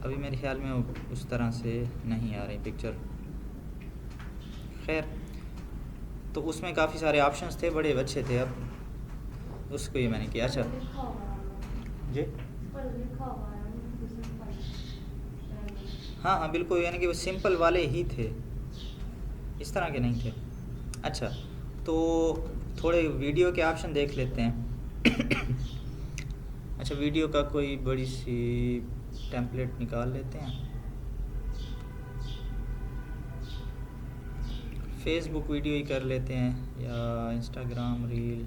अभी मेरे ख्याल में उस तरह से नहीं आ रही पिक्चर। खैर, तो उसमें काफ़ी सारे ऑप्शंस थे, बड़े अच्छे थे। अब उसको ही मैंने किया। अच्छा जी, हाँ हाँ बिल्कुल, यानी कि वो सिंपल वाले ही थे, इस तरह के नहीं थे। अच्छा, तो थोड़े वीडियो के ऑप्शन देख लेते हैं। अच्छा, वीडियो का कोई बड़ी सी टेम्पलेट निकाल लेते हैं। फेसबुक वीडियो ही कर लेते हैं या इंस्टाग्राम रील।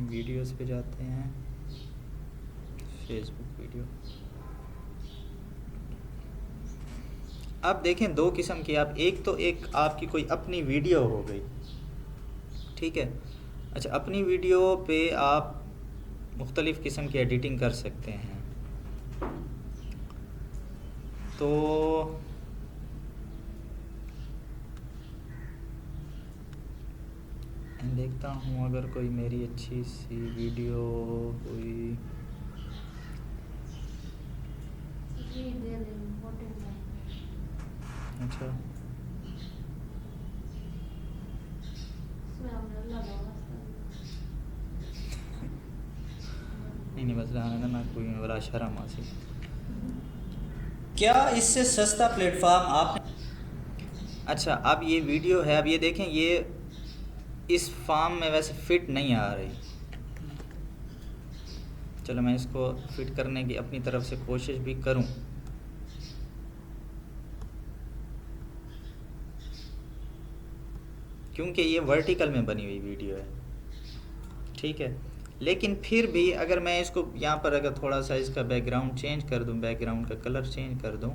वीडियोस पे जाते हैं, फेसबुक वीडियो। अब देखें दो किस्म की, आप एक आपकी कोई अपनी वीडियो हो गई। ठीक है, अच्छा अपनी वीडियो पे आप मुख्तलिफ़ किस्म की एडिटिंग कर सकते हैं। तो देखता हूँ अगर कोई मेरी अच्छी सी वीडियो हुई। अच्छा नहीं बस ना कोई वाला शर्म आसी। क्या इससे सस्ता प्लेटफॉर्म आप। अच्छा, अब ये वीडियो है, अब ये देखें, ये इस फॉर्म में वैसे फिट नहीं आ रही। चलो मैं इसको फिट करने की अपनी तरफ से कोशिश भी करूं। क्योंकि ये वर्टिकल में बनी हुई वीडियो है। ठीक है, लेकिन फिर भी अगर मैं इसको यहाँ पर अगर थोड़ा सा इसका बैकग्राउंड चेंज कर दूं, बैकग्राउंड का कलर चेंज कर दूं,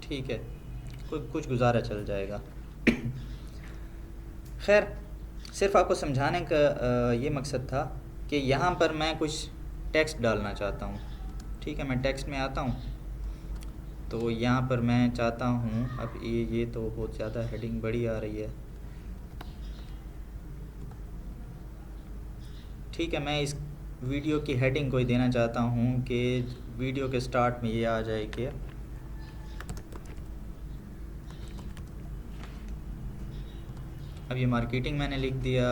ठीक है, कुछ गुजारा चल जाएगा। खैर, सिर्फ आपको समझाने का ये मकसद था कि यहाँ पर मैं कुछ टेक्स्ट डालना चाहता हूँ। ठीक है, मैं टेक्स्ट में आता हूँ, तो यहाँ पर मैं चाहता हूँ, अब ये तो बहुत ज़्यादा हेडिंग बड़ी आ रही है। ठीक है, मैं इस वीडियो की हेडिंग कोई देना चाहता हूँ कि वीडियो के स्टार्ट में ये आ जाए कि अब ये मार्केटिंग मैंने लिख दिया।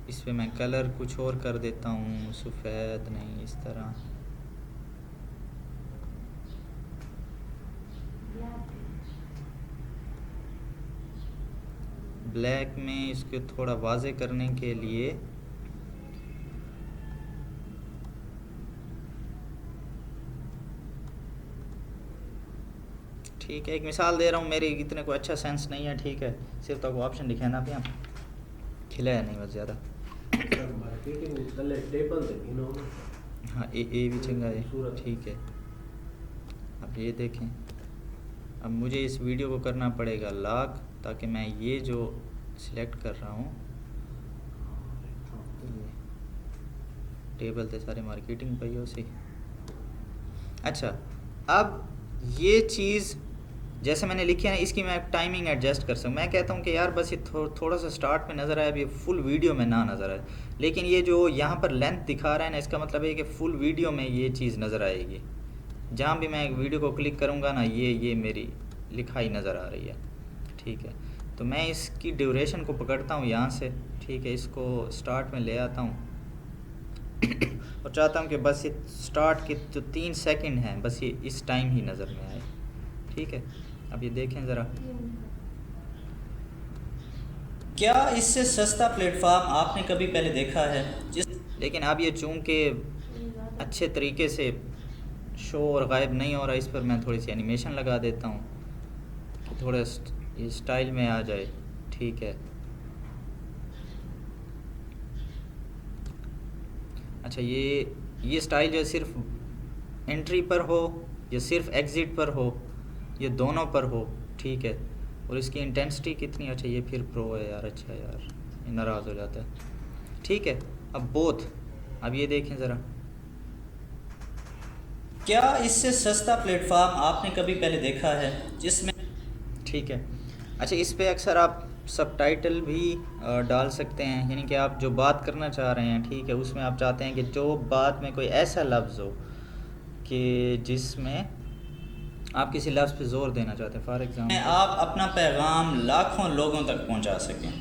इस पे मैं कलर कुछ और कर देता हूँ, सफ़ेद नहीं, इस तरह। ब्लैक में इसको थोड़ा वाज़े करने के लिए ठीक है, एक मिसाल दे रहा हूँ, मेरी इतने कोई अच्छा सेंस नहीं है, ठीक है, सिर्फ तो ऑप्शन दिखाना पे हम खिलाया नहीं बस ज़्यादा। मार्केटिंग तले टेबल ते भी ना हाँ ए भी चंगा है, सूरत। ठीक है। अब ये देखें, अब मुझे इस वीडियो को करना पड़ेगा लॉक, ताकि मैं ये जो सिलेक्ट कर रहा हूँ ये टेबल थे सारे मार्केटिंग पे हो सी। अच्छा, अब ये चीज़ जैसे मैंने लिखी है ना, इसकी मैं टाइमिंग एडजस्ट कर सकूँ। मैं कहता हूँ कि यार बस ये थोड़ा सा स्टार्ट में नज़र आया, अब ये फुल वीडियो में ना नज़र आए, लेकिन ये जो यहाँ पर लेंथ दिखा रहा है ना, इसका मतलब है कि फुल वीडियो में ये चीज़ नज़र आएगी। जहाँ भी मैं एक वीडियो को क्लिक करूँगा ना, ये मेरी लिखाई नज़र आ रही है, ठीक है। तो मैं इसकी ड्यूरेशन को पकड़ता हूँ यहाँ से, ठीक है, इसको स्टार्ट में ले आता हूँ और चाहता हूँ कि बस ये स्टार्ट के जो 3 सेकंड हैं बस ये इस टाइम ही नज़र में आए, ठीक है। अब ये देखें ज़रा, क्या इससे सस्ता प्लेटफॉर्म आपने कभी पहले देखा है लेकिन अब ये चूँकि अच्छे तरीके से शो और गायब नहीं हो रहा, इस पर मैं थोड़ी सी एनिमेशन लगा देता हूँ कि थोड़ा ये स्टाइल में आ जाए, ठीक है। अच्छा, ये स्टाइल जो सिर्फ एंट्री पर हो या सिर्फ एग्ज़िट पर हो, ये दोनों पर हो, ठीक है। और इसकी इंटेंसिटी कितनी, अच्छा ये फिर प्रो है यार, अच्छा यार ये नाराज़ हो जाता है, ठीक है। अब बोथ, अब ये देखें ज़रा, क्या इससे सस्ता प्लेटफॉर्म आपने कभी पहले देखा है जिसमें, ठीक है। अच्छा, इस पे अक्सर आप सबटाइटल भी डाल सकते हैं, यानी कि आप जो बात करना चाह रहे हैं, ठीक है, उसमें आप चाहते हैं कि जो बात में कोई ऐसा लफ्ज़ हो कि जिसमें आप किसी लफ्ज़ पे ज़ोर देना चाहते हैं, फॉर एग्ज़ाम्पल आप अपना पैगाम लाखों लोगों तक पहुंचा सकें।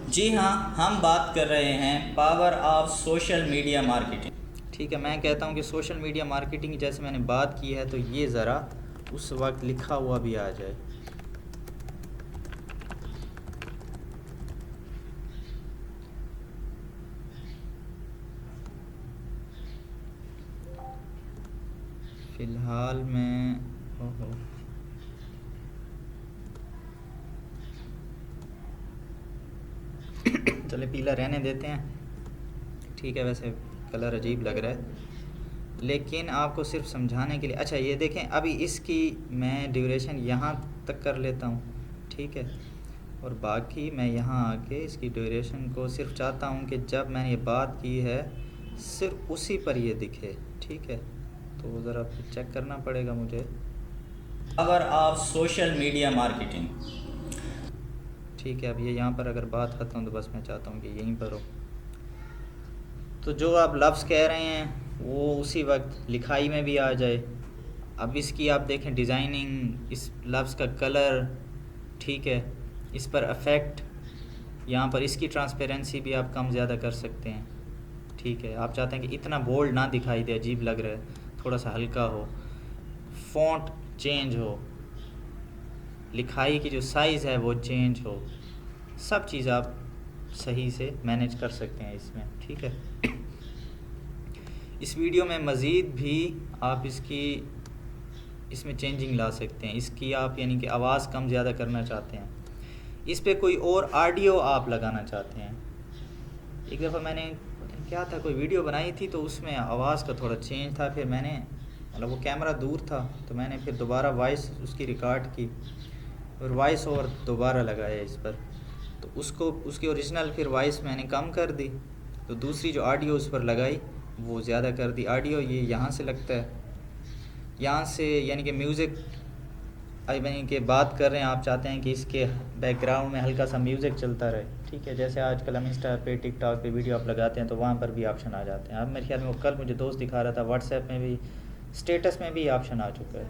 जी हाँ, हम बात कर रहे हैं power of social media marketing, ठीक है। मैं कहता हूँ कि सोशल मीडिया मार्केटिंग जैसे मैंने बात की है, तो ये ज़रा उस वक्त लिखा हुआ भी आ जाए। फ़िलहाल मैं चले पीला रहने देते हैं, ठीक है। वैसे कलर अजीब लग रहा है, लेकिन आपको सिर्फ समझाने के लिए। अच्छा, ये देखें, अभी इसकी मैं ड्यूरेशन यहाँ तक कर लेता हूँ, ठीक है, और बाकी मैं यहाँ आके इसकी ड्यूरेशन को सिर्फ चाहता हूँ कि जब मैंने ये बात की है सिर्फ उसी पर ये दिखे, ठीक है। तो ज़रा फिर चेक करना पड़ेगा मुझे। Power of social media marketing, ठीक है। अब ये यहाँ पर अगर बात करता हूँ तो बस मैं चाहता हूँ कि यहीं पर हो, तो जो आप लफ्ज़ कह रहे हैं वो उसी वक्त लिखाई में भी आ जाए। अब इसकी आप देखें डिज़ाइनिंग, इस लफ्ज़ का कलर, ठीक है, इस पर अफेक्ट, यहाँ पर इसकी ट्रांसपेरेंसी भी आप कम ज़्यादा कर सकते हैं, ठीक है। आप चाहते हैं कि इतना बोल्ड ना दिखाई दे, अजीब लग रहा है, थोड़ा सा हल्का हो, फ़ॉन्ट चेंज हो, लिखाई की जो साइज़ है वो चेंज हो, सब चीज़ आप सही से मैनेज कर सकते हैं इसमें, ठीक है। इस वीडियो में मज़ीद भी आप इसमें चेंजिंग ला सकते हैं। इसकी आप यानी कि आवाज़ कम ज़्यादा करना चाहते हैं, इस पे कोई और ऑडियो आप लगाना चाहते हैं। एक दफ़ा मैंने क्या था, कोई वीडियो बनाई थी तो उसमें आवाज़ का थोड़ा चेंज था, फिर मैंने मतलब वो कैमरा दूर था तो मैंने फिर दोबारा वॉइस उसकी रिकॉर्ड की और वॉइस ओवर दोबारा लगाया इस पर, तो उसको उसकी ओरिजिनल फिर वॉइस मैंने कम कर दी, तो दूसरी जो ऑडियो उस पर लगाई वो ज़्यादा कर दी। ऑडियो ये यहाँ से लगता है, यहाँ से यानी कि म्यूज़िक यानी कि बात कर रहे हैं, आप चाहते हैं कि इसके बैकग्राउंड में हल्का सा म्यूज़िक चलता रहे, ठीक है। जैसे आजकल हम इंस्टा पे टिकटॉक पे वीडियो आप लगाते हैं तो वहाँ पर भी ऑप्शन आ जाते हैं। अब मेरे ख्याल में वो कल मुझे दोस्त दिखा रहा था, व्हाट्सएप में भी स्टेटस में भी ऑप्शन आ चुका है।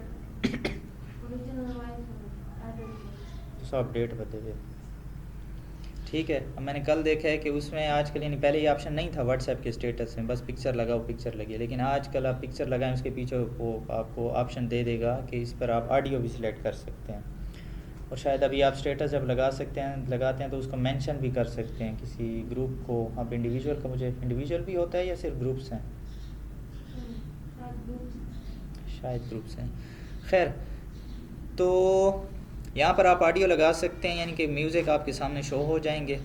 सब अपडेट बदले हुए, ठीक है। अब मैंने कल देखा है कि उसमें आजकल यानी पहले ये ऑप्शन नहीं था व्हाट्सएप के स्टेटस में, बस पिक्चर लगाओ पिक्चर लगी, लेकिन आजकल आप पिक्चर लगाएं उसके पीछे वो आपको ऑप्शन दे देगा कि इस पर आप ऑडियो भी सिलेक्ट कर सकते हैं। और शायद अभी आप स्टेटस जब लगाते हैं तो उसको मेंशन भी कर सकते हैं किसी ग्रुप को। आप इंडिविजुअल का, मुझे इंडिविजुअल भी होता है या सिर्फ ग्रुप्स हैं? शायद ग्रुप्स हैं। खैर, तो यहाँ पर आप ऑडियो लगा सकते हैं, यानी कि म्यूज़िक आपके सामने शो हो जाएंगे,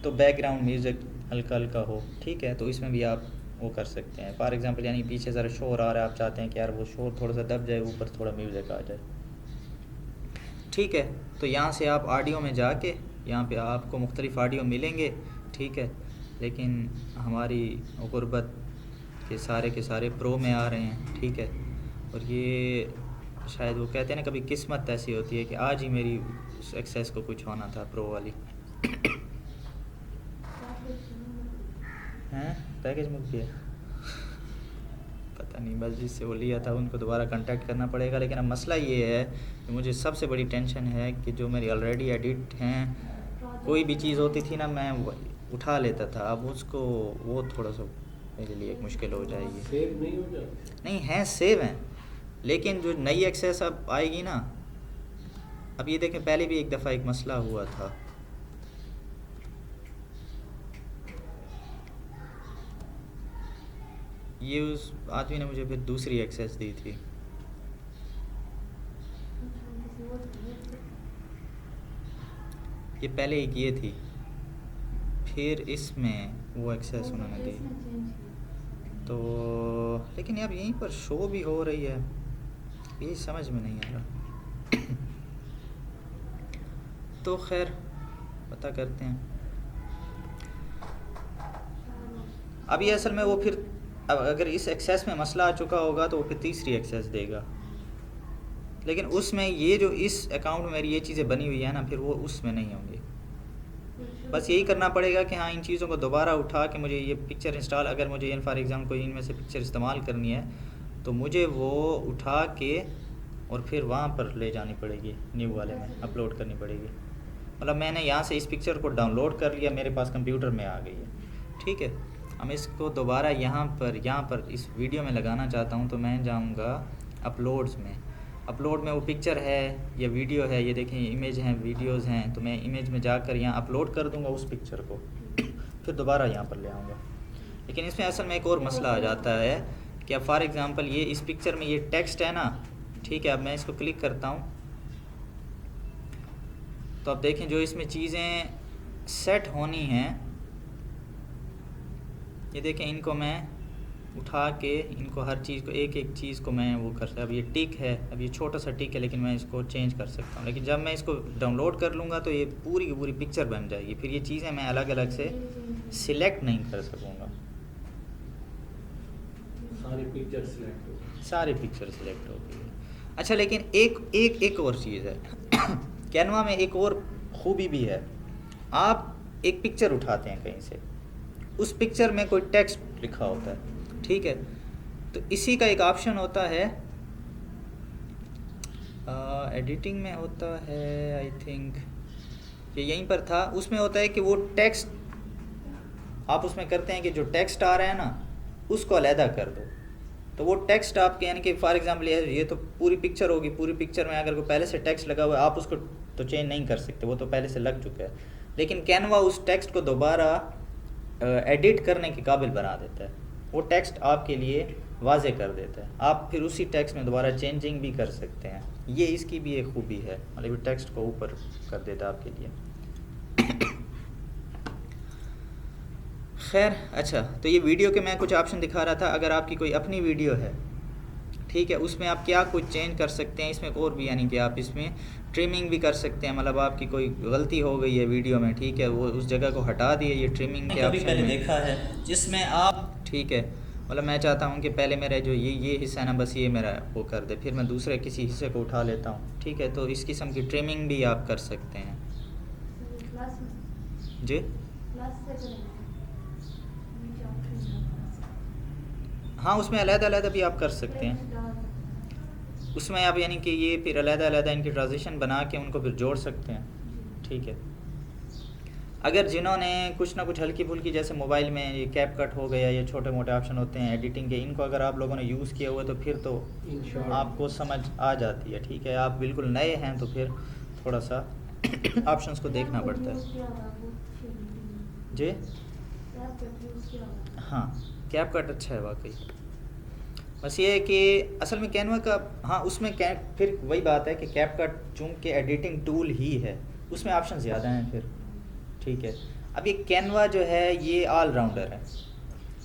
तो बैकग्राउंड म्यूज़िक हल्का हल्का हो, ठीक है। तो इसमें भी आप वो कर सकते हैं। फॉर एग्जांपल यानी पीछे ज़रा शोर आ रहा है, आप चाहते हैं कि यार वो शोर थोड़ा सा दब जाए, ऊपर थोड़ा म्यूज़िक आ जाए, ठीक है। तो यहाँ से आप ऑडियो में जाके यहाँ पे आपको मुख्तलिफ़ ऑडियो मिलेंगे, ठीक है। लेकिन हमारी गुरबत के सारे प्रो में आ रहे हैं, ठीक है। और ये शायद वो कहते हैं ना, कभी किस्मत ऐसी होती है कि आज ही मेरी एक्सेस को कुछ होना था प्रो वाली। हैं पैकेज मुक गया, पता नहीं, बस जिससे वो लिया था उनको दोबारा कांटेक्ट करना पड़ेगा। लेकिन अब मसला ये है कि मुझे सबसे बड़ी टेंशन है कि जो मेरी ऑलरेडी एडिट हैं, कोई भी चीज़ होती थी ना मैं वो उठा लेता था, अब उसको वो थोड़ा सा मेरे लिए एक मुश्किल हो जाएगी। सेव नहीं हो जाता? नहीं है, सेव हैं, लेकिन जो नई एक्सेस अब आएगी ना, अब ये देखें पहले भी एक दफ़ा एक मसला हुआ था, ये उस आदमी ने मुझे फिर दूसरी एक्सेस दी थी। ये पहले एक ये थी, फिर इसमें वो एक्सेस उन्होंने दी, तो लेकिन अब यहीं पर शो भी हो रही है, ये समझ में नहीं आ रहा। तो खैर पता करते हैं। अब ये असल में वो फिर अब अगर इस एक्सेस में मसला आ चुका होगा तो वो फिर तीसरी एक्सेस देगा, लेकिन उसमें ये जो इस अकाउंट में मेरी ये चीज़ें बनी हुई है ना, फिर वो उसमें नहीं होंगी। बस यही करना पड़ेगा कि हाँ इन चीज़ों को दोबारा उठा के मुझे ये पिक्चर इंस्टॉल, अगर मुझे इन फॉर एग्जाम्पल कोई इनमें से पिक्चर इस्तेमाल करनी है तो मुझे वो उठा के और फिर वहाँ पर ले जानी पड़ेगी, न्यू वाले में अपलोड करनी पड़ेगी। मतलब मैंने यहाँ से इस पिक्चर को डाउनलोड कर लिया, मेरे पास कंप्यूटर में आ गई है, ठीक है। हम इसको दोबारा यहाँ पर इस वीडियो में लगाना चाहता हूँ, तो मैं जाऊँगा अपलोड्स में। अपलोड में वो पिक्चर है या वीडियो है, ये देखें इमेज हैं, वीडियोज़ हैं, तो मैं इमेज में जाकर यहाँ अपलोड कर दूँगा उस पिक्चर को, फिर दोबारा यहाँ पर ले आऊँगा। लेकिन इसमें असल में एक और मसला आ जाता है कि अब फॉर एग्ज़ाम्पल ये इस पिक्चर में ये टेक्स्ट है ना, ठीक है। अब मैं इसको क्लिक करता हूँ तो अब देखें जो इसमें चीज़ें सेट होनी हैं, ये देखें इनको मैं उठा के इनको हर चीज़ को एक एक चीज़ को मैं वो कर सकता। अब ये टिक है, अब ये छोटा सा टिक है, लेकिन मैं इसको चेंज कर सकता हूँ। लेकिन जब मैं इसको डाउनलोड कर लूँगा तो ये पूरी की पूरी पिक्चर बन जाएगी, फिर ये चीज़ें मैं अलग अलग से सिलेक्ट नहीं कर सकूँगा। सारी पिक्चर सिलेक्ट हो, सारे पिक्चर सिलेक्ट हो गई। अच्छा, लेकिन एक और चीज़ है कैनवा में एक और खूबी भी है। आप एक पिक्चर उठाते हैं कहीं से, उस पिक्चर में कोई टेक्स्ट लिखा होता है, ठीक है। तो इसी का एक ऑप्शन होता है, एडिटिंग में होता है आई थिंक, ये यहीं पर था, उसमें होता है कि वो टेक्स्ट आप उसमें करते हैं कि जो टेक्स्ट आ रहा है ना उसको अलहदा कर दो। तो वो टेक्स्ट आपके यानी कि फॉर एग्जांपल ये तो पूरी पिक्चर होगी, पूरी पिक्चर में अगर कोई पहले से टेक्स्ट लगा हुआ है आप उसको तो चेंज नहीं कर सकते, वो तो पहले से लग चुका है। लेकिन कैनवा उस टेक्स्ट को दोबारा एडिट करने के काबिल बना देता है, वो टेक्स्ट आपके लिए वाजे कर देता है, आप फिर उसी टेक्स्ट में दोबारा चेंजिंग भी कर सकते हैं। ये इसकी भी एक खूबी है, मतलब टेक्स्ट को ऊपर कर देता है आपके लिए। खैर अच्छा, तो ये वीडियो के मैं कुछ ऑप्शन दिखा रहा था। अगर आपकी कोई अपनी वीडियो है, ठीक है, उसमें आप क्या कुछ चेंज कर सकते हैं इसमें और भी, यानी कि आप इसमें ट्रिमिंग भी कर सकते हैं। मतलब आपकी कोई गलती हो गई है वीडियो में, ठीक है, वो उस जगह को हटा दिए, ये ट्रिमिंग के ऑप्शन में देखा है जिसमें आप, ठीक है, मतलब मैं चाहता हूँ कि पहले मेरा जो ये हिस्सा है ना बस ये मेरा वो कर दे, फिर मैं दूसरे किसी हिस्से को उठा लेता हूँ, ठीक है। तो इस किस्म की ट्रिमिंग भी आप कर सकते हैं जी। हाँ, उसमें अलग-अलग भी आप कर सकते हैं, उसमें आप यानी कि ये फिर अलग-अलग इनकी ट्रांजिशन बना के उनको फिर जोड़ सकते हैं, ठीक है। अगर जिन्होंने कुछ ना कुछ हल्की फुल्की जैसे मोबाइल में ये कैप कट हो गया, ये छोटे मोटे ऑप्शन होते हैं एडिटिंग के, इनको अगर आप लोगों ने यूज़ किया हुआ है तो फिर तो आपको समझ आ जाती है, ठीक है। आप बिल्कुल नए हैं तो फिर थोड़ा सा ऑप्शंस को देखना पड़ता है जी। हाँ, कैप कट अच्छा है वाकई, बस ये है कि असल में कैनवा का, हाँ उसमें फिर वही बात है कि कैपकट चूँकि एडिटिंग टूल ही है उसमें ऑप्शन ज़्यादा हैं फिर, ठीक है। अब ये कैनवा जो है ये ऑल राउंडर है।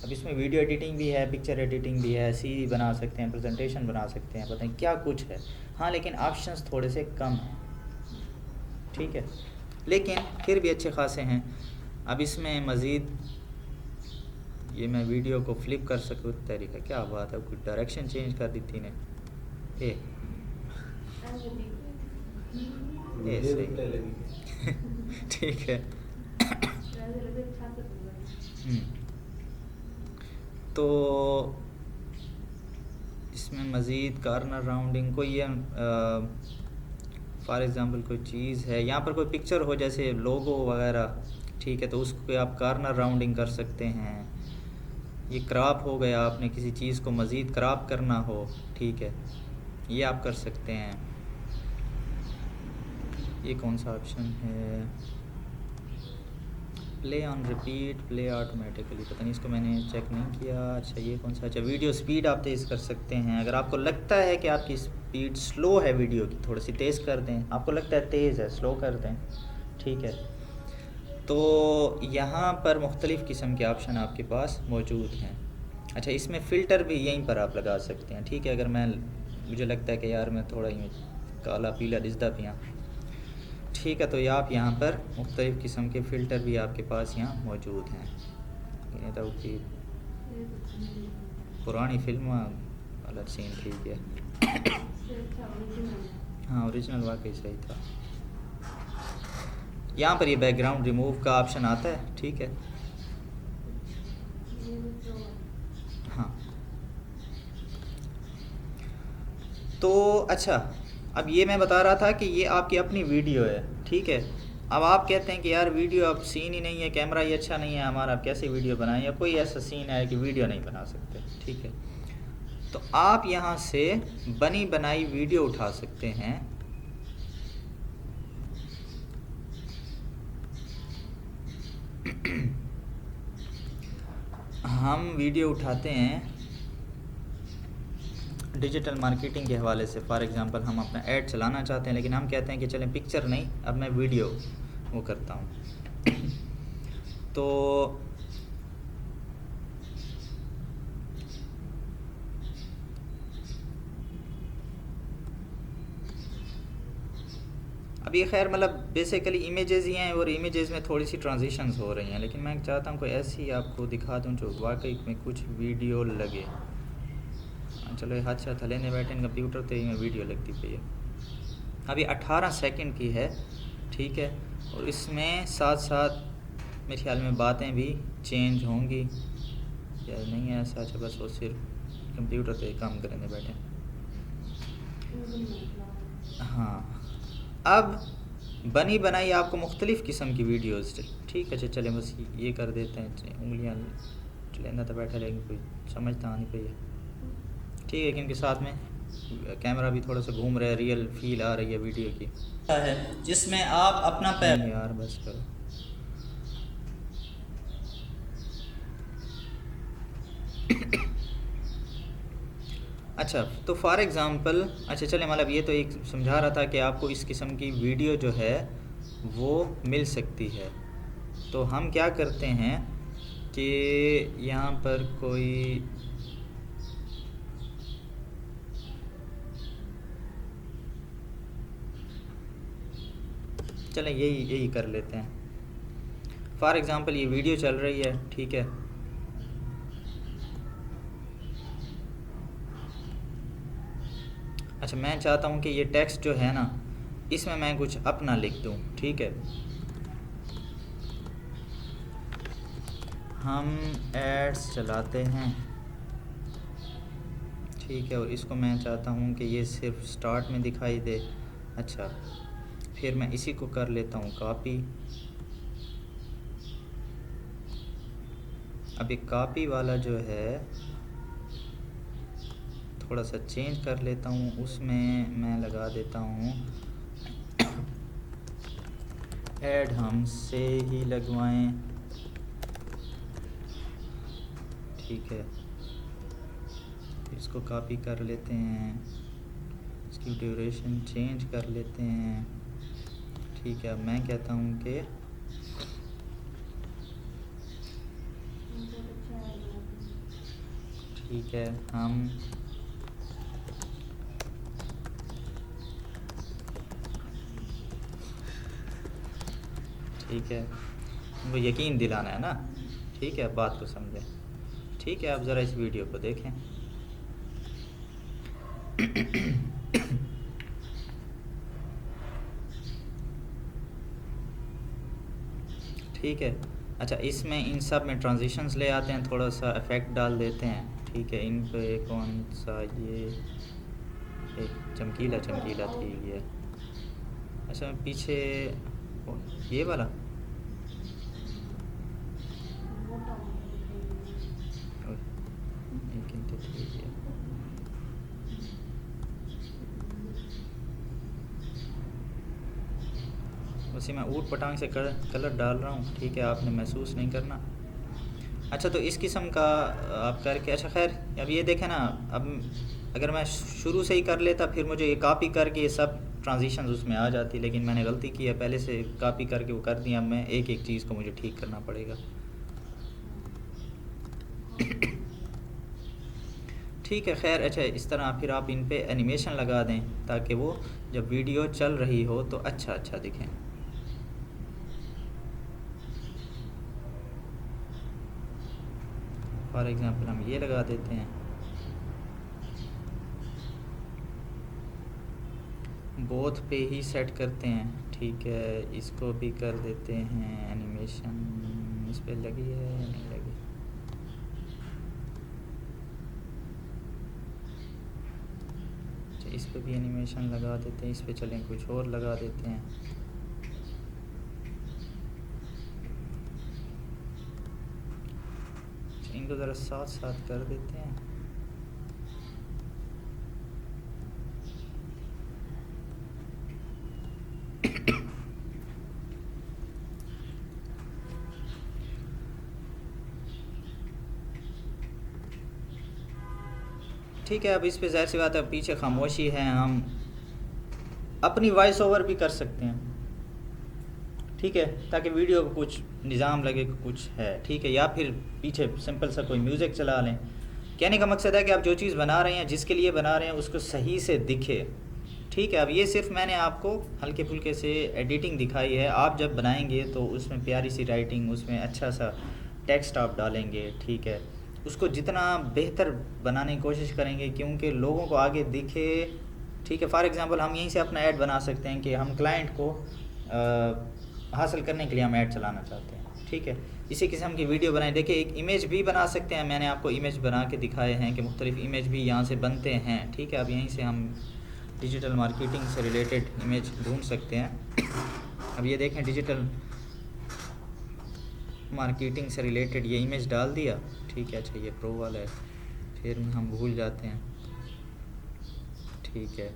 अब इसमें वीडियो एडिटिंग भी है, पिक्चर एडिटिंग भी है, सीरी बना सकते हैं, प्रेजेंटेशन बना सकते हैं, पता नहीं क्या कुछ है। हाँ लेकिन ऑप्शंस थोड़े से कम हैं, ठीक है, लेकिन फिर भी अच्छे खासे हैं। अब इसमें मज़ीद ये मैं वीडियो को फ्लिप कर सकूँ तरीका, क्या बात है, कुछ डायरेक्शन चेंज कर दी थी ने ए मुझे सही। उल्टे लगी। ठीक है। तो इसमें मज़ीद कार्नर राउंडिंग कोई ये फॉर एग्ज़ाम्पल कोई चीज़ है, यहाँ पर कोई पिक्चर हो जैसे लोगो वगैरह, ठीक है, तो उसको आप कार्नर राउंडिंग कर सकते हैं। ये क्रॉप हो गया, आपने किसी चीज़ को मज़ीद क्रॉप करना हो, ठीक है, ये आप कर सकते हैं। ये कौन सा ऑप्शन है, play on repeat, play automatically, पता नहीं, इसको मैंने चेक नहीं किया। अच्छा ये कौन सा, अच्छा वीडियो स्पीड आप तेज़ कर सकते हैं। अगर आपको लगता है कि आपकी स्पीड स्लो है वीडियो की, थोड़ी सी तेज़ कर दें, आपको लगता है तेज़ है, स्लो कर दें, ठीक है। तो यहाँ पर मुख्तलिफ़ किस्म के ऑप्शन आपके पास मौजूद हैं। अच्छा इसमें फ़िल्टर भी यहीं पर आप लगा सकते हैं, ठीक है। अगर मुझे लगता है कि यार मैं थोड़ा यूँ काला पीला दिसदा पिया, ठीक है, तो ये आप यहाँ पर मुख्तलिफ़ किस्म के फ़िल्टर भी आपके पास यहाँ मौजूद हैं। ये तो कि पुरानी फिल्म वाला सीन ठीक है। हाँ ओरिजिनल वाकई सही था। यहाँ पर ये बैकग्राउंड रिमूव का ऑप्शन आता है, ठीक है। हाँ तो अच्छा, अब ये मैं बता रहा था कि ये आपकी अपनी वीडियो है, ठीक है। अब आप कहते हैं कि यार वीडियो अब सीन ही नहीं है, कैमरा ही अच्छा नहीं है हमारा, अब कैसे वीडियो बनाएं, या कोई ऐसा सीन है कि वीडियो नहीं बना सकते, ठीक है। तो आप यहाँ से बनी बनाई वीडियो उठा सकते हैं। हम वीडियो उठाते हैं डिजिटल मार्केटिंग के हवाले से। फॉर एग्ज़ाम्पल हम अपना ऐड चलाना चाहते हैं, लेकिन हम कहते हैं कि चलें पिक्चर नहीं, अब मैं वीडियो वो करता हूँ। तो अब ये खैर मतलब बेसिकली इमेजेस ही हैं और इमेजेस में थोड़ी सी ट्रांजिशंस हो रही हैं, लेकिन मैं चाहता हूँ कोई ऐसी आपको दिखा दूँ जो वाकई में कुछ वीडियो लगे। चलो ये हाथ साथ लेने बैठे कंप्यूटर तो में वीडियो लगती पई है। अभी 18 सेकंड की है, ठीक है, और इसमें साथ साथ मेरे ख्याल में बातें भी चेंज होंगी या नहीं है ऐसा। अच्छा बस वो सिर्फ कंप्यूटर पे काम करने बैठे। हाँ अब बनी बनाई आपको मुख्तलिफ़ किस्म की वीडियोज़, ठीक है। चले बस ये कर देते हैं, उंगलियाँ लेना तो बैठा, लेकिन कोई समझता नहीं पई है, ठीक है, क्योंकि साथ में कैमरा भी थोड़ा सा घूम रहा है, रियल फील आ रही है वीडियो की है, जिसमें आप अपना पैर यार बस करो। अच्छा तो फॉर एग्ज़ाम्पल, अच्छा चले मतलब ये तो एक समझा रहा था कि आपको इस किस्म की वीडियो जो है वो मिल सकती है। तो हम क्या करते हैं कि यहाँ पर कोई चलें यही कर लेते हैं। फॉर एग्ज़ाम्पल ये वीडियो चल रही है, ठीक है, अच्छा मैं चाहता हूँ कि ये टेक्स्ट जो है ना इसमें मैं कुछ अपना लिख दूँ, ठीक है। हम एड्स चलाते हैं, ठीक है, और इसको मैं चाहता हूँ कि ये सिर्फ स्टार्ट में दिखाई दे। अच्छा फिर मैं इसी को कर लेता हूँ कॉपी। अब ये कॉपी वाला जो है थोड़ा सा चेंज कर लेता हूँ, उसमें मैं लगा देता हूँ ऐड हमसे ही लगवाएं, ठीक है। इसको कॉपी कर लेते हैं, इसकी ड्यूरेशन चेंज कर लेते हैं। ठीक है, अब मैं कहता हूँ कि बहुत अच्छा है ये। ठीक है, हम ठीक है, वो यकीन दिलाना है ना। ठीक है, अब बात को समझें। ठीक है, आप ज़रा इस वीडियो को देखें। ठीक है, अच्छा, इसमें इन सब में ट्रांजिशंस ले आते हैं, थोड़ा सा इफ़ेक्ट डाल देते हैं। ठीक है, इन पे कौन सा ये एक चमकीला चमकीला थी ये। अच्छा, पीछे ये वाला मोटा ओह, एक इंच थी ये। उसी में ऊट पटांग से कलर डाल रहा हूँ। ठीक है, आपने महसूस नहीं करना। अच्छा, तो इस किस्म का आप करके, अच्छा खैर, अब ये देखें ना, अब अगर मैं शुरू से ही कर लेता फिर मुझे ये कॉपी करके ये सब ट्रांजिशंस उसमें आ जाती, लेकिन मैंने गलती की है, पहले से कॉपी करके वो कर दिया। अब मैं एक एक चीज़ को मुझे ठीक करना पड़ेगा। ठीक है, खैर, अच्छा, इस तरह फिर आप इन पे एनिमेशन लगा दें ताकि वो जब वीडियो चल रही हो तो अच्छा अच्छा दिखें। फॉर एग्ज़ाम्पल हम ये लगा देते हैं, बोथ पे ही सेट करते हैं। ठीक है, इसको भी कर देते हैं एनिमेशन। इस पे लगी है या नहीं लगी? अच्छा, इस पे भी एनिमेशन लगा देते हैं। इस पे चलें कुछ और लगा देते हैं। अच्छा, इनको ज़रा साथ साथ कर देते हैं। ठीक है, अब इस पे ज़ाहिर सी बात है, पीछे खामोशी है, हम अपनी वॉइस ओवर भी कर सकते हैं। ठीक है, ताकि वीडियो को कुछ निज़ाम लगे कि कुछ है। ठीक है, या फिर पीछे सिंपल सा कोई म्यूज़िक चला लें। कहने का मकसद है कि आप जो चीज़ बना रहे हैं, जिसके लिए बना रहे हैं, उसको सही से दिखे। ठीक है, अब ये सिर्फ मैंने आपको हल्के फुल्के से एडिटिंग दिखाई है। आप जब बनाएंगे तो उसमें प्यारी सी राइटिंग, उसमें अच्छा सा टेक्स्ट आप डालेंगे। ठीक है, उसको जितना बेहतर बनाने की कोशिश करेंगे क्योंकि लोगों को आगे दिखे। ठीक है, फॉर एग्ज़ाम्पल हम यहीं से अपना ऐड बना सकते हैं कि हम क्लाइंट को हासिल करने के लिए हम ऐड चलाना चाहते हैं। ठीक है, इसी किस्म की वीडियो बनाएं। देखिए, एक इमेज भी बना सकते हैं। मैंने आपको इमेज बना के दिखाए हैं कि मुख्तलिफ इमेज भी यहाँ से बनते हैं। ठीक है, अब यहीं से हम डिजिटल मार्केटिंग से रिलेटेड इमेज ढूंढ सकते हैं। अब ये देखें, डिजिटल मार्केटिंग से रिलेटेड ये इमेज डाल दिया। ठीक है, अच्छा, ये प्रो वाला है, फिर हम भूल जाते हैं। ठीक है,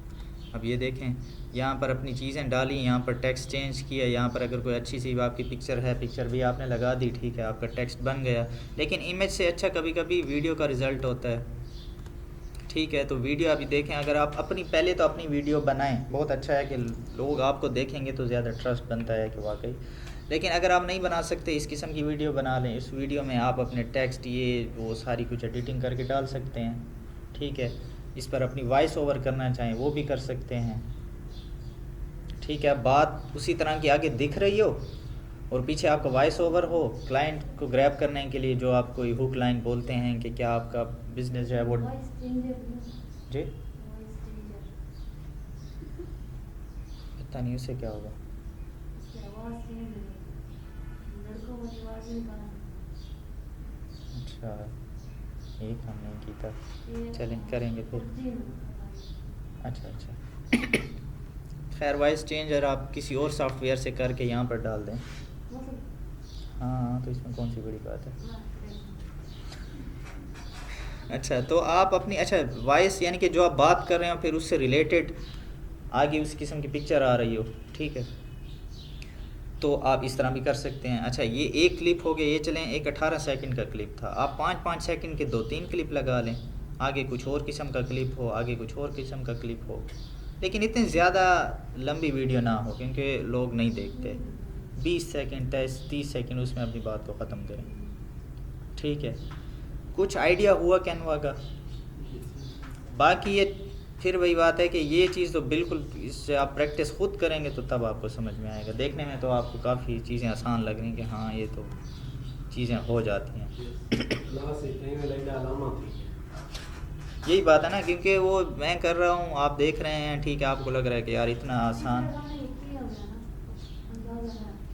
अब ये देखें, यहाँ पर अपनी चीज़ें डाली, यहाँ पर टेक्स्ट चेंज किया, यहाँ पर अगर कोई अच्छी सी आपकी पिक्चर है, पिक्चर भी आपने लगा दी। ठीक है, आपका टेक्स्ट बन गया। लेकिन इमेज से अच्छा कभी कभी वीडियो का रिज़ल्ट होता है। ठीक है, तो वीडियो अभी देखें, अगर आप अपनी पहले तो अपनी वीडियो बनाएं, बहुत अच्छा है कि लोग आपको देखेंगे तो ज़्यादा ट्रस्ट बनता है कि वाकई। लेकिन अगर आप नहीं बना सकते, इस किस्म की वीडियो बना लें। इस वीडियो में आप अपने टेक्स्ट ये वो सारी कुछ एडिटिंग करके डाल सकते हैं। ठीक है, इस पर अपनी वॉइस ओवर करना चाहें वो भी कर सकते हैं। ठीक है, बात उसी तरह की आगे दिख रही हो और पीछे आपका वॉइस ओवर हो, क्लाइंट को ग्रैब करने के लिए जो आप कोई हुक लाइन बोलते हैं कि क्या आपका बिजनेस जो है वो वॉइस चेंजर भी, जी वॉइस चेंजर, पता नहीं उससे क्या होगा। उसकी आवाज़ चेंज हो गई, लड़कों वाली आवाज़ नहीं बना। अच्छा, एक हम नहीं की था, ये चलें करेंगे फिर। फर्जी है। अच्छा अच्छा, खैर, वॉइस चेंजर आप किसी और सॉफ्टवेयर से करके यहाँ पर डाल दें। वो सब हाँ, तो इसमें कौन सी बड़ी बात है। ना करें। अच्छा, तो आप अपनी, अच्छा, वॉइस यानी कि जो आप बात कर रहे हो फिर उससे रिलेटेड आगे उस किस्म की पिक्चर आ रही हो। ठीक है, तो आप इस तरह भी कर सकते हैं। अच्छा, ये एक क्लिप हो गया, ये चलें, एक 18 सेकंड का क्लिप था। आप 5-5 सेकंड के 2-3 क्लिप लगा लें। आगे कुछ और किस्म का क्लिप हो, आगे कुछ और किस्म का क्लिप हो, लेकिन इतनी ज़्यादा लंबी वीडियो ना हो क्योंकि लोग नहीं देखते। 20 सेकंड 30 सेकंड उसमें अपनी बात को ख़त्म करें, ठीक है। कुछ आइडिया हुआ कैनवा का। बाकी ये फिर वही बात है कि ये चीज़ तो बिल्कुल, इससे आप प्रैक्टिस खुद करेंगे तो तब आपको समझ में आएगा। देखने में तो आपको काफ़ी चीज़ें आसान लग रही कि हाँ ये तो चीज़ें हो जाती हैं। यही बात है ना, क्योंकि वो मैं कर रहा हूँ, आप देख रहे हैं, ठीक है, आपको लग रहा है कि यार इतना आसान,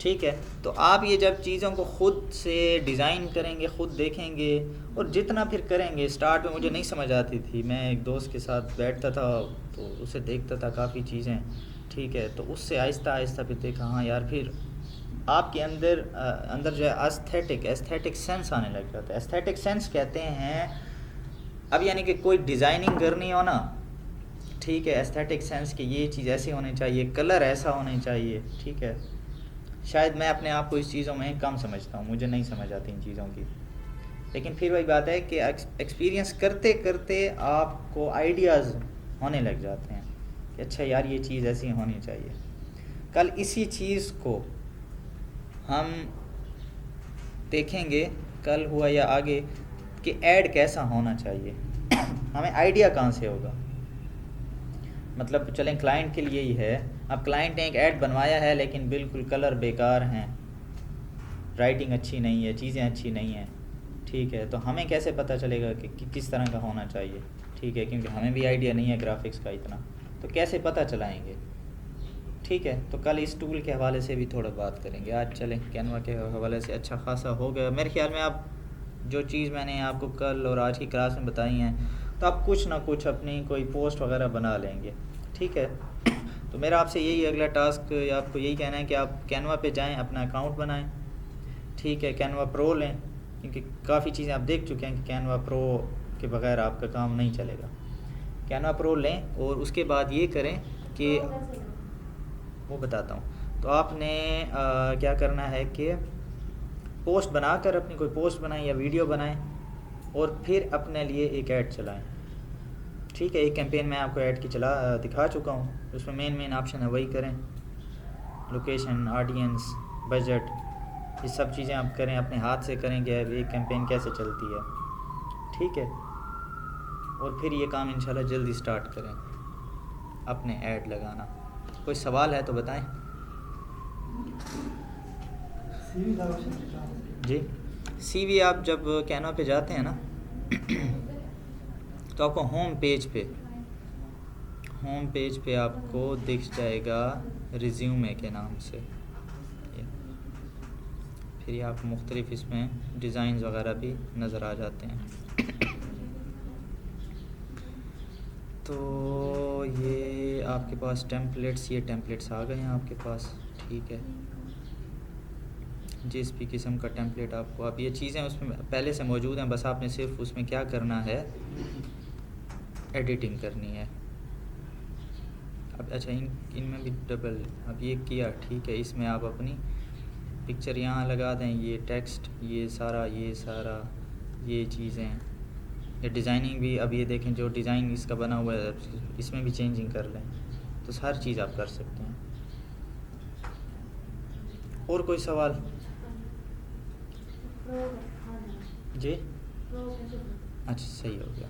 ठीक है। तो आप ये जब चीज़ों को ख़ुद से डिज़ाइन करेंगे, ख़ुद देखेंगे और जितना फिर करेंगे। स्टार्ट में मुझे नहीं समझ आती थी, मैं एक दोस्त के साथ बैठता था तो उसे देखता था काफ़ी चीज़ें, ठीक है। तो उससे आहिस्ता आहिस्ता फिर देखा हाँ यार, फिर आपके अंदर जो है एस्थेटिक सेंस आने लग जाता है। एस्थेटिक सेंस कहते हैं, अब यानी कि कोई डिज़ाइनिंग करनी हो ना, ठीक है, एस्थेटिक सेंस कि ये चीज़ ऐसी होनी चाहिए, कलर ऐसा होने चाहिए, ठीक है। शायद मैं अपने आप को इस चीज़ों में कम समझता हूँ, मुझे नहीं समझ आती इन चीज़ों की, लेकिन फिर वही बात है कि एक्सपीरियंस करते करते आपको आइडियाज़ होने लग जाते हैं कि अच्छा यार ये चीज़ ऐसी होनी चाहिए। कल इसी चीज़ को हम देखेंगे, कल हुआ या आगे, कि ऐड कैसा होना चाहिए। हमें आइडिया कहाँ से होगा, मतलब चलें क्लाइंट के लिए ही है। अब क्लाइंट ने एक ऐड बनवाया है लेकिन बिल्कुल कलर बेकार हैं, राइटिंग अच्छी नहीं है, चीज़ें अच्छी नहीं हैं, ठीक है। तो हमें कैसे पता चलेगा कि किस तरह का होना चाहिए, ठीक है, क्योंकि हमें भी आइडिया नहीं है ग्राफिक्स का इतना, तो कैसे पता चलाएंगे, ठीक है। तो कल इस टूल के हवाले से भी थोड़ा बात करेंगे। आज चलें कैनवा के हवाले से अच्छा खासा हो गया मेरे ख्याल में। आप जो चीज़ मैंने आपको कल और आज की क्लास में बताई हैं, तो आप कुछ ना कुछ अपनी कोई पोस्ट वगैरह बना लेंगे, ठीक है। तो मेरा आपसे यही अगला टास्क आपको यही कहना है कि आप कैनवा पे जाएं, अपना अकाउंट बनाएं, ठीक है। कैनवा प्रो लें, क्योंकि काफ़ी चीज़ें आप देख चुके हैं कि कैनवा प्रो के बगैर आपका काम नहीं चलेगा। कैनवा प्रो लें और उसके बाद ये करें कि वो बताता हूँ। तो आपने क्या करना है कि पोस्ट बनाकर अपनी कोई पोस्ट बनाएं या वीडियो बनाएं और फिर अपने लिए एक ऐड चलाएं, ठीक है। एक कैंपेन मैं आपको ऐड की दिखा चुका हूँ, उसमें मेन ऑप्शन है वही करें। लोकेशन, ऑडियंस, बजट, ये सब चीज़ें आप करें, अपने हाथ से करें कि एक कैंपेन कैसे चलती है, ठीक है। और फिर ये काम इंशाल्लाह जल्दी स्टार्ट करें, अपने ऐड लगाना। कोई सवाल है तो बताएं जी। CV आप जब कैनवा पे जाते हैं ना तो आपको होम पेज पे आपको दिख जाएगा रिज्यूमे के नाम से। फिर ये आपको मुख्तलिफ इसमें डिज़ाइंस वगैरह भी नज़र आ जाते हैं। तो ये आपके पास टेम्पलेट्स, ये टेम्पलेट्स आ गए हैं आपके पास, ठीक है। जिस भी किस्म का टेम्पलेट आपको, अब ये चीज़ें उसमें पहले से मौजूद हैं, बस आपने सिर्फ उसमें क्या करना है, एडिटिंग करनी है। अब अच्छा इनमें भी डबल, अब ये किया, ठीक है। इसमें आप अपनी पिक्चर यहाँ लगा दें, ये टेक्स्ट, ये सारा ये चीज़ें, ये डिज़ाइनिंग भी, अब ये देखें जो डिज़ाइन इसका बना हुआ है इसमें भी चेंजिंग कर लें, तो हर चीज़ आप कर सकते हैं। और कोई सवाल जी? अच्छा सही हो गया।